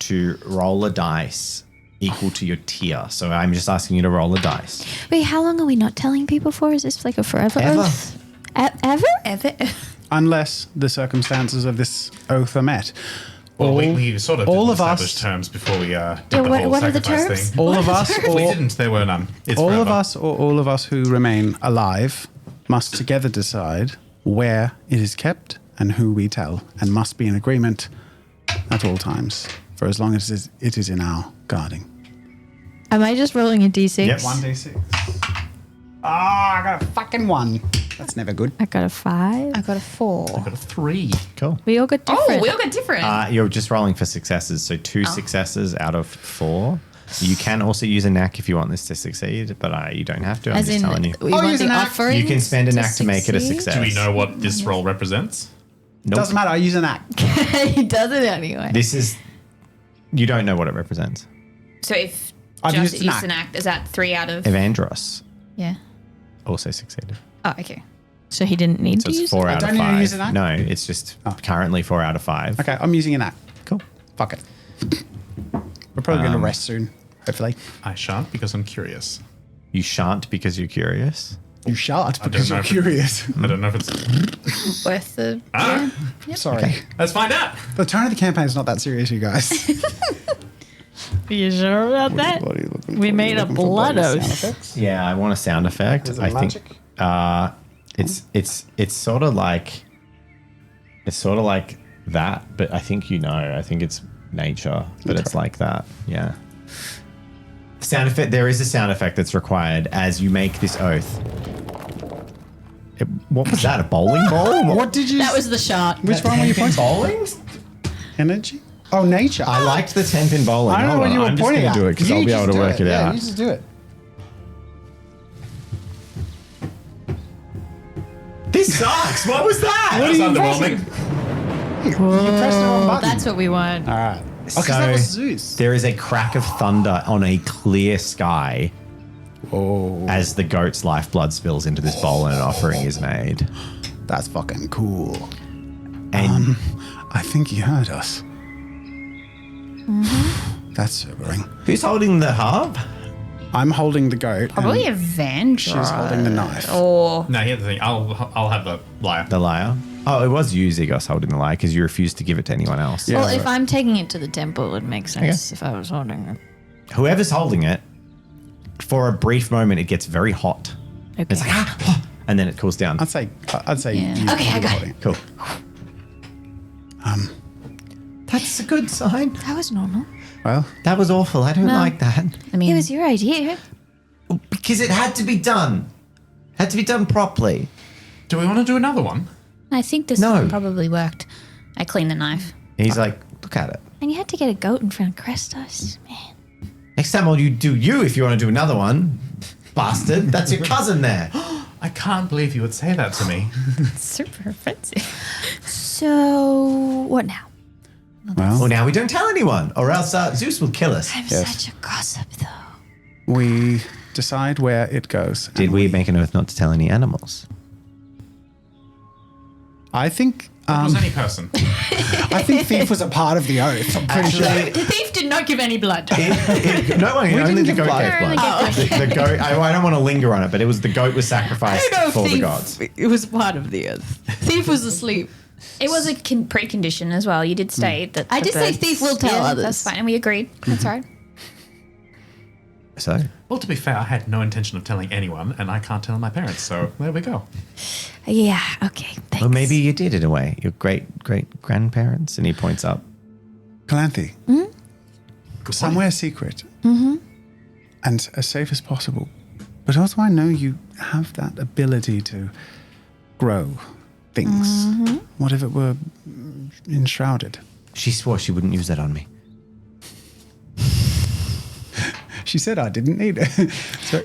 to roll a dice equal to your tier. So I'm just asking you to roll a dice. Wait, how long are we not telling people for? Is this like a forever Ever. oath? Ever? Ever. Unless the circumstances of this oath are met. Well, we sort of all didn't of us- establish terms before we did the what- whole what are the sacrifice terms? thing. All of us If we or didn't, there were none. It's all of forever. us or all of us who remain alive must together decide where it is kept and who we tell, and must be in agreement at all times for as long as it is in our guarding. Am I just rolling a d6? Yes. 1d6. Ah, I got a fucking 1. That's never good. I got a 5. I got a 4. Got a 3. Cool. We all got different. Oh, we all got different. You're just rolling for successes. So 2 successes out of 4. You can also use a knack if you want this to succeed, but you don't have to. I'm As just in, telling you. we I'll want use the an act. offering. You can spend a knack to make it a succeed? success. Do we know what this role represents? Nope. Doesn't matter. I use an act. He does it anyway. This is. You don't know what it represents. So if I've just used an used an act, is that 3 out of? Evandros Yeah. also succeeded. Oh, okay. So he didn't need So to it's use 4 it. out don't of need to 5. use an act? No, it's just currently 4 out of 5. Okay, I'm using an act. Cool. Fuck it. We're probably going to rest soon, hopefully. I shan't because I'm curious. You shan't because you're curious. You shan't don't because know you're if curious. I don't know if it's. Worth the. Sorry. Let's find out. The tone of the campaign is not that serious, you guys. Are you sure about that? What are you looking We for? made You a looking for blood bloody oath. sound effects? Yeah, I want a sound effect. Is it I magic? think it's sort of like that, but I think I think it's nature, but it's like that. Yeah. Sound effect. There is a sound effect that's required as you make this oath. What was that? A bowling ball? What did you? That was the shot. Which one were you pointing? Bowling? Energy? Oh, nature. I liked the 10th in bowling. I don't know Hold what on, you were I'm just pointing gonna at. do it because You I'll be just able to do work it Yeah, out. you just do it. This sucks. What was that? That was you underwhelming. You pressed the wrong button. That's what we want. All right. Oh, because that was Zeus. There is a crack of thunder on a clear sky Oh, as the goat's lifeblood spills into this bowl and an offering is made. that's fucking cool. And I think he heard us. That's sobering. who's holding the harp? I'm holding the goat. Probably and Evandros. She's holding the knife. Or No, here's the thing. I'll have the lyre. The lyre? Oh, it was you, Zygos, holding the lyre because you refused to give it to anyone else. Yeah. Well, if I'm taking it to the temple, it would make sense if I was holding it. Whoever's holding it, for a brief moment, it gets very hot. Okay. It's like, and then it cools down. I'd say Yeah. you Okay, I got holding it. Cool. That's a good sign. That was normal. Well, That was awful. I don't like that. I mean, It was your idea. Because it had to be done. Had to be done properly. Do we want to do another one? I think this No. one probably worked. I cleaned the knife. He's like, look at it. And you had to get a goat in front of Crestos. Man. Next time I'll do you if you want to do another one. Bastard. That's your cousin there. I can't believe you would say that to me. Super offensive. So, what now? Well, now we don't tell anyone, or else Zeus will kill us. I'm such a gossip, though. we decide where it goes. Did and we make an oath not to tell any animals? I think. Was any person? I think thief was a part of the oath. I'm pretty sure. The thief did not give any blood. No one, only didn't the give goat blood. gave blood. The goat. I don't want to linger on it, but it was the goat was sacrificed for the gods. It was part of the oath. Thief was asleep. It was a precondition as well. You did state that. I the did say birds- thief will tell others. That's fine, and we agreed. That's right. So Well, to be fair, I had no intention of telling anyone, and I can't tell my parents. So there we go. Yeah, okay. Thanks. well, maybe you did in a way. Your great grandparents, and he points up. Calanthe. Somewhere secret. And as safe as possible. But also, I know you have that ability to grow things. What if it were enshrouded? She swore she wouldn't use that on me. She said I didn't need it. So,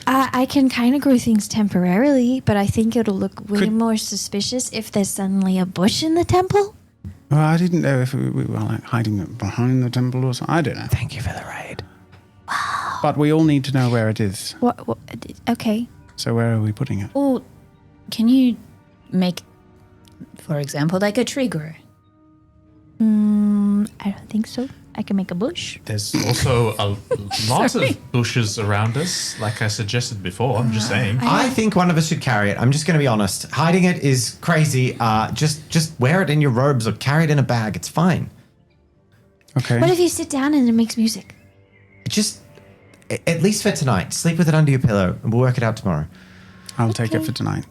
I can kind of grow things temporarily, but I think it'll look way Could- more suspicious if there's suddenly a bush in the temple. well, I didn't know if we were like hiding it behind the temple or something. I don't know. Thank you for the raid. But we all need to know where it is. What okay. So where are we putting it? Well, can you make, for example, like a tree grow? I don't think so. I can make a bush. There's also a lot of bushes around us, like I suggested before. I'm just saying. I think one of us should carry it. I'm just going to be honest. Hiding it is crazy. Just wear it in your robes or carry it in a bag. It's fine. Okay. What if you sit down and it makes music? Just at least for tonight. Sleep with it under your pillow, and we'll work it out tomorrow. I'll take it for tonight.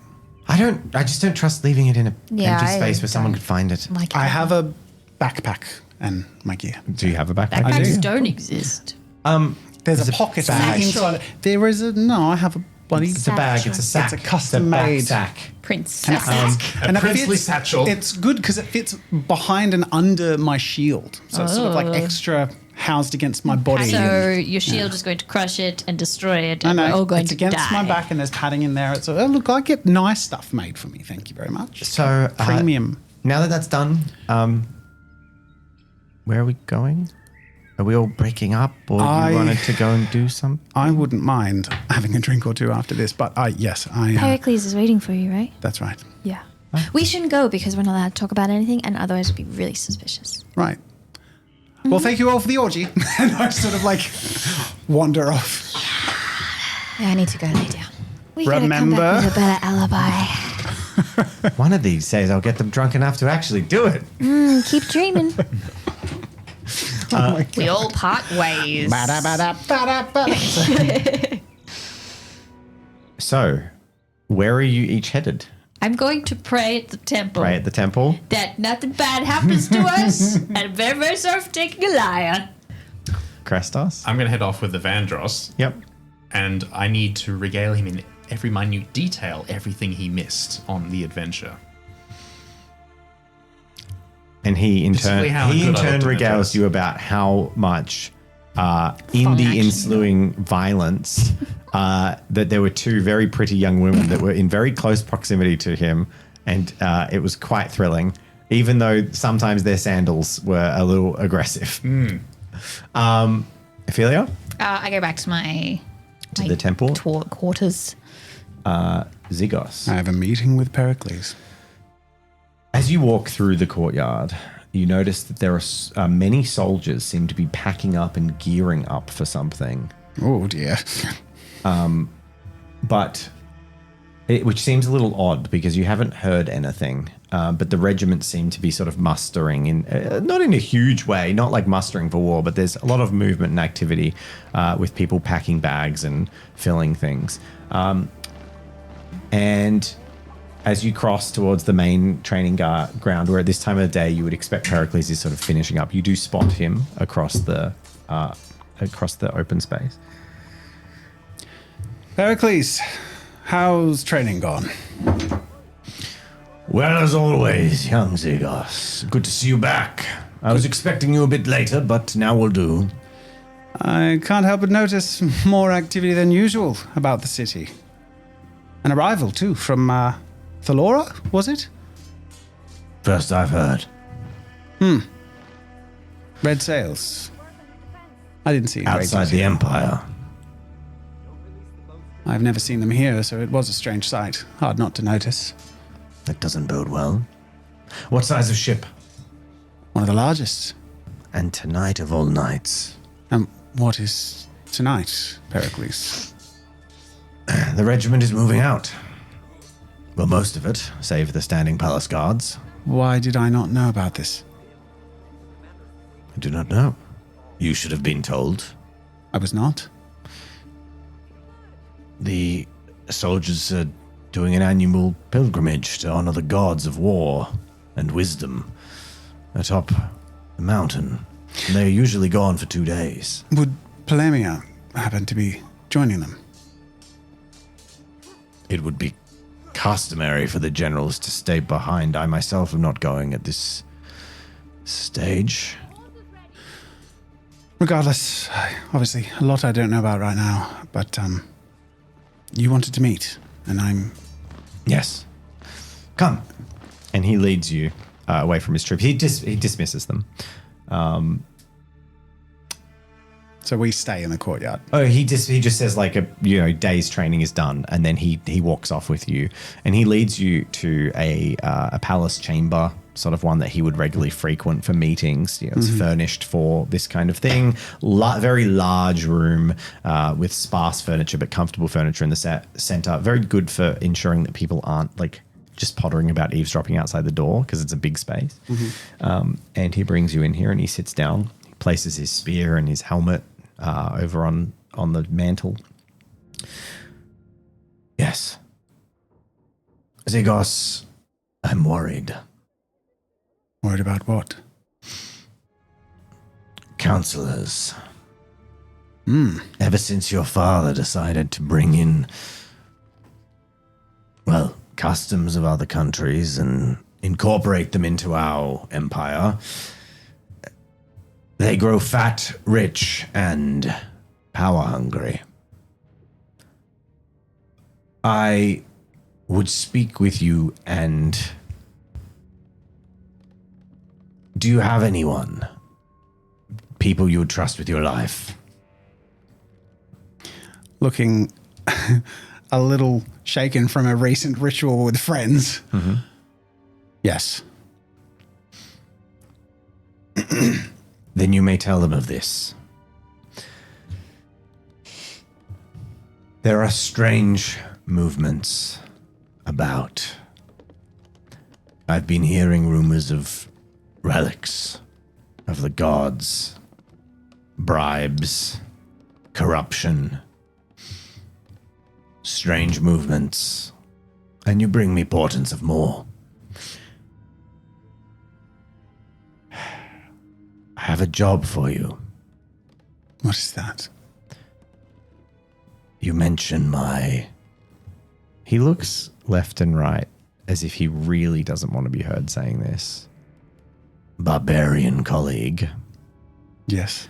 I just don't trust leaving it in an Yeah, empty I space where someone don't could find it. Like I have a backpack and my gear. Do you have a backpack? I do. Backpacks don't exist. There's a pocket bag. inside. There is a no. I have a bloody. It's a bag. It's a sack. It's a custom-made sack. Prince. And A it princely fits- satchel. It's good because it fits behind and under my shield, so it's sort of like extra housed against my body. So your shield is going to crush it and destroy it, I and know. we're all going it's to against die. my back and there's padding in there. It's look, I get nice stuff made for me. Thank you very much. So Premium. Now that that's done, where are we going? Are we all breaking up, or you wanted to go and do something? I wouldn't mind having a drink or two after this, but yes, I. Pericles is waiting for you, right? That's right. Yeah. We shouldn't go because we're not allowed to talk about anything, and otherwise we'd be really suspicious. Right. Well, thank you all for the orgy. And I sort of like wander off. Yeah, I need to go lay down. We gotta come Remember? back with a better alibi. One of these days, I'll get them drunk enough to actually do it. Keep dreaming. We all part ways. So, where are you each headed? I'm going to pray at the temple Pray at the temple. that nothing bad happens to us, and I'm very, very sorry for taking a Lyre. Krestos? I'm going to head off with Evandros, Yep. and I need to regale him in every minute detail, everything he missed on the adventure. And he in Basically turn how good I looked in the regales dress. you about how much in the action. ensuing violence that there were two very pretty young women that were in very close proximity to him, and it was quite thrilling, even though sometimes their sandals were a little aggressive. Ophelia? I go back to my the temple? quarters. Zygos. I have a meeting with Pericles. As you walk through the courtyard, you notice that there are many soldiers seem to be packing up and gearing up for something. Oh, dear. But which seems a little odd because you haven't heard anything. But the regiment seem to be sort of mustering in, not in a huge way, not like mustering for war, but there's a lot of movement and activity with people packing bags and filling things. And as you cross towards the main training ground, where at this time of the day you would expect Pericles is sort of finishing up, you do spot him across the open space. Pericles, how's training gone? Well, as always, young Zygos. Good to see you back. I was expecting you a bit later, but now will do. I can't help but notice more activity than usual about the city. An arrival, too, from Thalora, was it? First I've heard. Red sails. I didn't see any Outside radios the here. Empire. I've never seen them here, so it was a strange sight. Hard not to notice. That doesn't bode well. What size of ship? One of the largest. And tonight of all nights. And what is tonight, Pericles? The regiment is moving out. Well, most of it, save the standing palace guards. Why did I not know about this? I do not know. You should have been told. I was not. The soldiers are doing an annual pilgrimage to honor the gods of war and wisdom atop the mountain. And they are usually gone for 2 days. Would Palemia happen to be joining them? It would be customary for the generals to stay behind. I myself am not going at this stage. Regardless, obviously, a lot I don't know about right now, but you wanted to meet, and I'm... Yes. Come. And he leads you away from his troops. He dismisses them. So we stay in the courtyard. Oh, he just says like a day's training is done, and then he walks off with you, and he leads you to a palace chamber, sort of one that he would regularly frequent for meetings. It's furnished for this kind of thing. Very large room with sparse furniture, but comfortable furniture in the center. Very good for ensuring that people aren't like just pottering about eavesdropping outside the door because it's a big space. And he brings you in here, and he sits down. He places his spear and his helmet over on the mantle. Yes. Zygos, I'm worried. Worried about what? Counselors. Ever since your father decided to bring in, well, customs of other countries and incorporate them into our empire, They grow fat, rich, and power hungry. I would speak with you, and do you have anyone? People you would trust with your life? Looking a little shaken from a recent ritual with friends. Mm-hmm. Yes. Then you may tell them of this. There are strange movements about. I've been hearing rumors of relics, of the gods, bribes, corruption, strange movements, and you bring me portents of more. I have a job for you. What is that? You mention my... He looks left and right as if he really doesn't want to be heard saying this. barbarian colleague. Yes.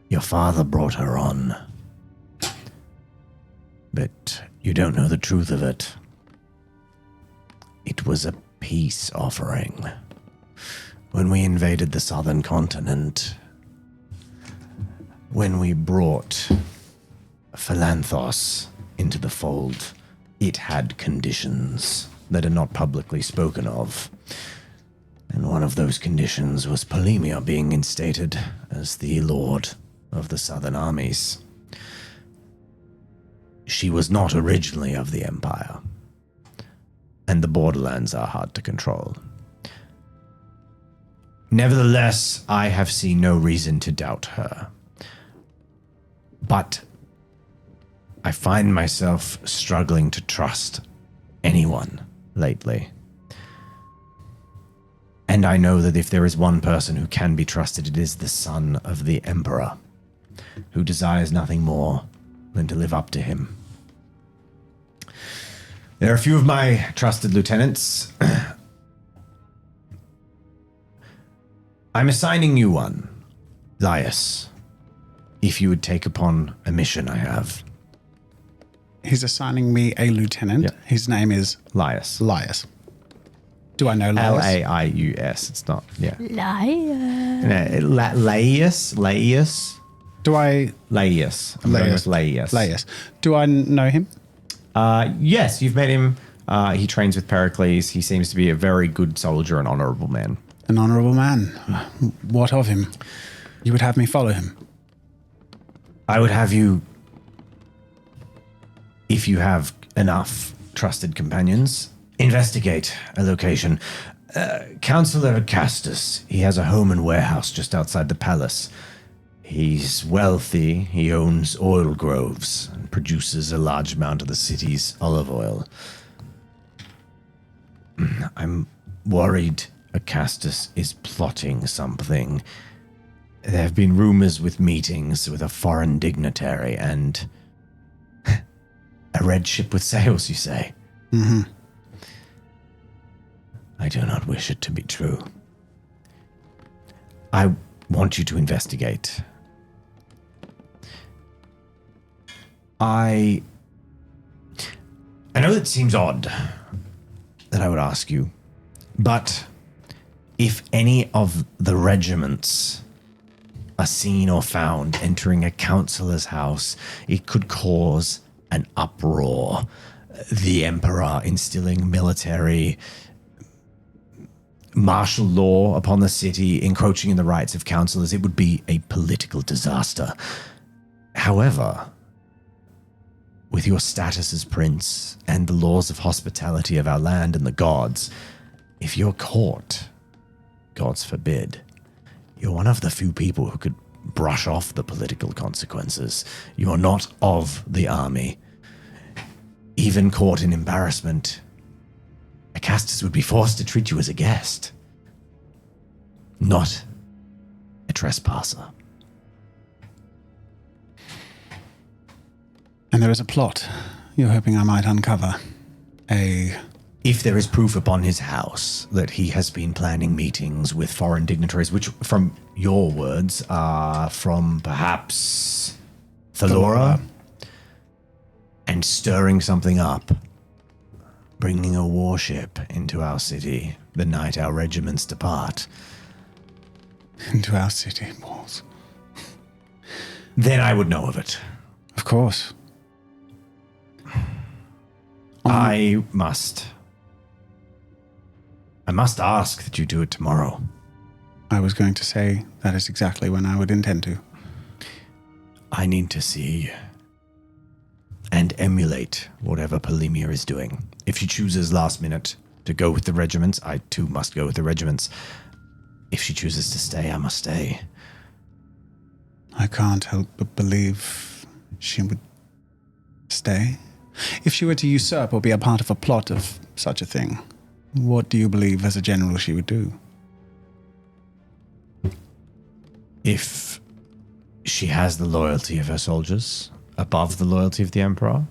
Your father brought her on. But you don't know the truth of it. It was a peace offering. When we invaded the southern continent, when we brought MYTHOS into the fold, it had conditions that are not publicly spoken of. And one of those conditions was Polemia being instated as the lord of the southern armies. She was not originally of the Empire, and the borderlands are hard to control. Nevertheless, I have seen no reason to doubt her. But I find myself struggling to trust anyone lately. And I know that if there is one person who can be trusted, it is the son of the Emperor, who desires nothing more than to live up to him. There are a few of my trusted lieutenants. I'm assigning you one, Lyre, if you would take upon a mission I have. He's assigning me a lieutenant. Yeah. His name is Lyre. Lyre. Do I know Lyre? Laius. It's not, yeah. Liar. Laius. Do I... Laius. I'm going with Laius. Lyre. Do I know him? Yes, you've met him. He trains with Pericles. He seems to be a very good soldier and honorable man. An honorable man. What of him? You would have me follow him. I would have you, if you have enough trusted companions, investigate a location. Councillor Castus, he has a home and warehouse just outside the palace. He's wealthy, he owns oil groves, and produces a large amount of the city's olive oil. I'm worried Castus is plotting something. There have been rumors with meetings with a foreign dignitary and a red ship with sails, you say? Mm-hmm. I do not wish it to be true. I want you to investigate. I know it seems odd that I would ask you, but if any of the regiments are seen or found entering a councillor's house, it could cause an uproar. The Emperor instilling military martial law upon the city, encroaching in the rights of councillors, it would be a political disaster. However, with your status as prince and the laws of hospitality of our land and the gods, if you're caught, gods forbid, you're one of the few people who could brush off the political consequences. You're not of the army. Even caught in embarrassment, Acastus would be forced to treat you as a guest, not a trespasser. And there is a plot you're hoping I might uncover. A if there is proof upon his house that he has been planning meetings with foreign dignitaries, which, from your words, are from perhaps Thalora, and stirring something up, bringing a warship into our city the night our regiments depart, Into our city walls. then I would know of it. Of course. I must ask that you do it tomorrow. I was going to say that is exactly when I would intend to. I need to see and emulate whatever Polemia is doing. If she chooses last minute to go with the regiments, I too must go with the regiments. If she chooses to stay, I must stay. I can't help but believe she would stay. If she were to usurp or be a part of a plot of such a thing, what do you believe as a general she would do? If she has the loyalty of her soldiers above the loyalty of the Emperor,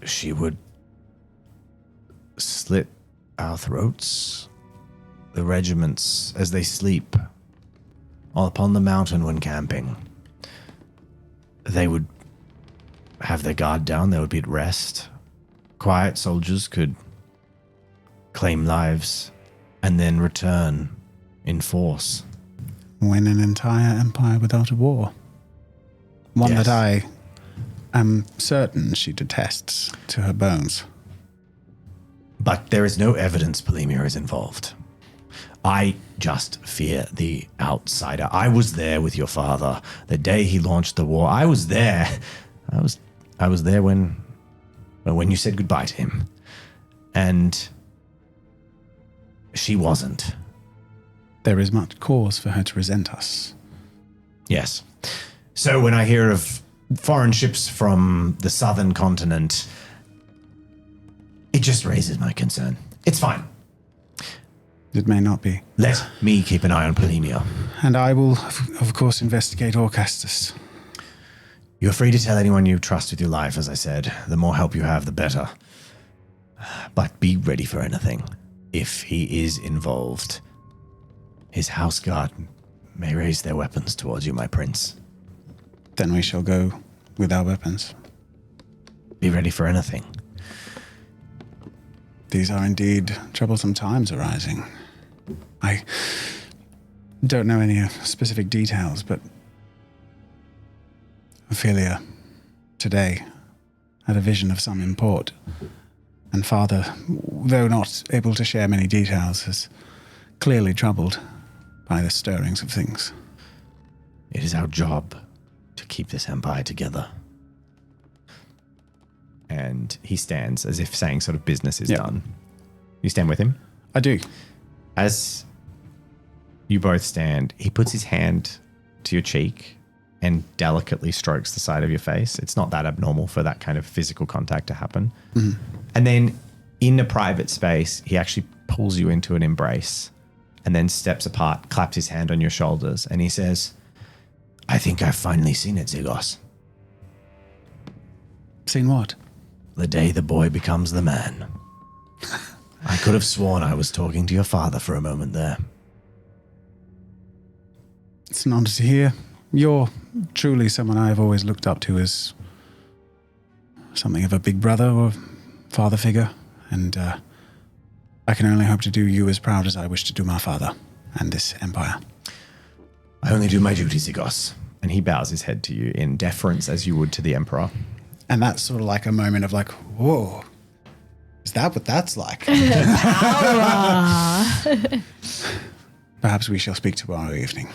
she would slit our throats, the regiments, as they sleep upon the mountain when camping. They would have their guard down, they would be at rest. Quiet soldiers could claim lives and then return in force. Win an entire empire without a war. One Yes. that I am certain she detests to her bones. But there is no evidence Polemia is involved. I just fear the outsider. I was there with your father the day he launched the war. I was there. I was there when you said goodbye to him. And she wasn't. There is much cause for her to resent us. Yes. So when I hear of foreign ships from the southern continent, it just raises my concern. It's fine. It may not be. Let me keep an eye on Polemia. And I will, of course, investigate Orcastus. You're free to tell anyone you trust with your life, as I said. The more help you have, the better. But be ready for anything. If he is involved, his house guard may raise their weapons towards you, my prince. Then we shall go with our weapons. Be ready for anything. These are indeed troublesome times arising. I don't know any specific details, but Ophelia today had a vision of some import. And Father, though not able to share many details, is clearly troubled by the stirrings of things. It is our job to keep this empire together. And he stands as if saying sort of business is done. You stand with him? I do. As you both stand, he puts his hand to your cheek and delicately strokes the side of your face. It's not that abnormal for that kind of physical contact to happen. Mm-hmm. And then in a private space, he actually pulls you into an embrace and then steps apart, claps his hand on your shoulders, and he says, I think I've finally seen it, Zygos. Seen what? The day the boy becomes the man. I could have sworn I was talking to your father for a moment there. It's an honor to hear. You're truly someone I've always looked up to as something of a big brother or father figure, and I can only hope to do you as proud as I wish to do my father and this empire. I only do my duty, Zygos. and he bows his head to you in deference as you would to the Emperor. And that's sort of like a moment of like, whoa, is that what that's like? Perhaps we shall speak tomorrow evening.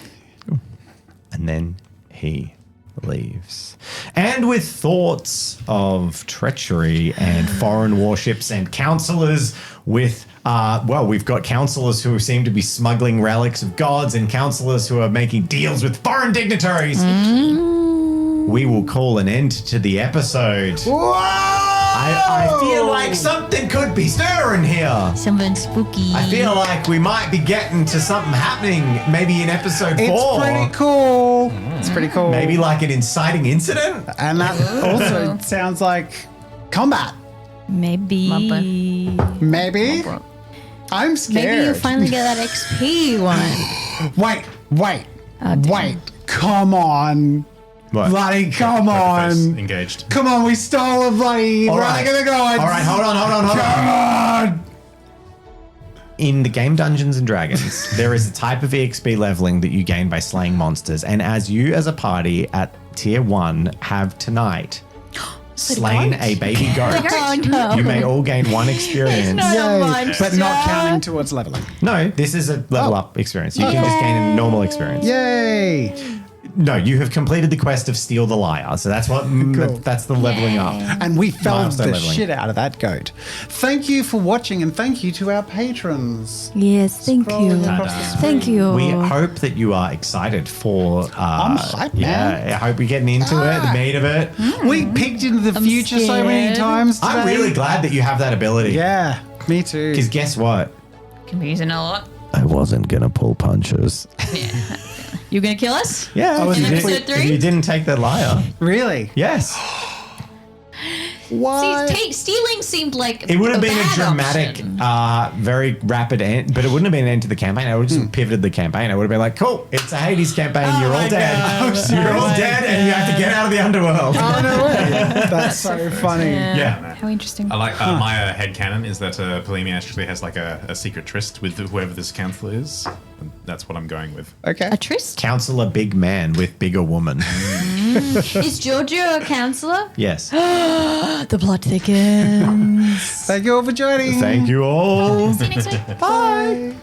And then he leaves. And with thoughts of treachery and foreign warships and counselors with, we've got counselors who seem to be smuggling relics of gods and counselors who are making deals with foreign dignitaries. We will call an end to the episode. I feel like something could be stirring here. Something spooky. I feel like we might be getting to something happening maybe in episode 4. It's pretty cool. cool. It's pretty cool. Maybe like an inciting incident? And that also sounds like combat. Maybe. Maybe. I'm scared. Maybe you finally get that XP one. Wait. Oh, damn. Wait. Come on. What? Bloody come Poker face on. engaged. Come on, we stole a bloody All relic right. of the gods. All right, hold on. Come on. In the game Dungeons and Dragons, there is a type of EXP leveling that you gain by slaying monsters. And as you as a party at tier 1 have tonight slain a baby goat, Oh, no. you may all gain 1 experience. Yay. But not counting towards leveling. No, this is a level up experience. You can just gain a normal experience. Yay. No, you have completed the quest of steal the lyre. So that's what Cool. that's the leveling up. And we felled Milestone the leveling. shit out of that goat. Thank you for watching, and thank you to our patrons. Yes, thank you. Scrolling across the screen. Thank you. We hope that you are excited for. I'm hyped, man. Yeah, I hope you're getting into it, the meat of it. We peeked into the future so many scared. times today. I'm really glad that you have that ability. Yeah, me too. Because guess what? Can be using a lot. I wasn't gonna pull punches. You're gonna kill us? Yeah, was if you in didn't- episode 3? if you didn't take the lyre. Really? Yes. What? See, stealing seemed like It would have been a bad dramatic, option. very rapid end, but it wouldn't have been an end to the campaign. I would have just pivoted the campaign. I would have been like, cool, it's a Hades campaign. You're all dead. You're all dead, and you have to get out of the underworld. Oh, no way. That's so funny. Yeah. How interesting. I like my headcanon is that Polemy actually has like a secret tryst with whoever this counselor is. And that's what I'm going with. Okay. A tryst? Counselor big man with bigger woman. Is Giorgio a counselor? Yes. The plot thickens. Thank you all for joining. Thank you all. See you next week. Bye.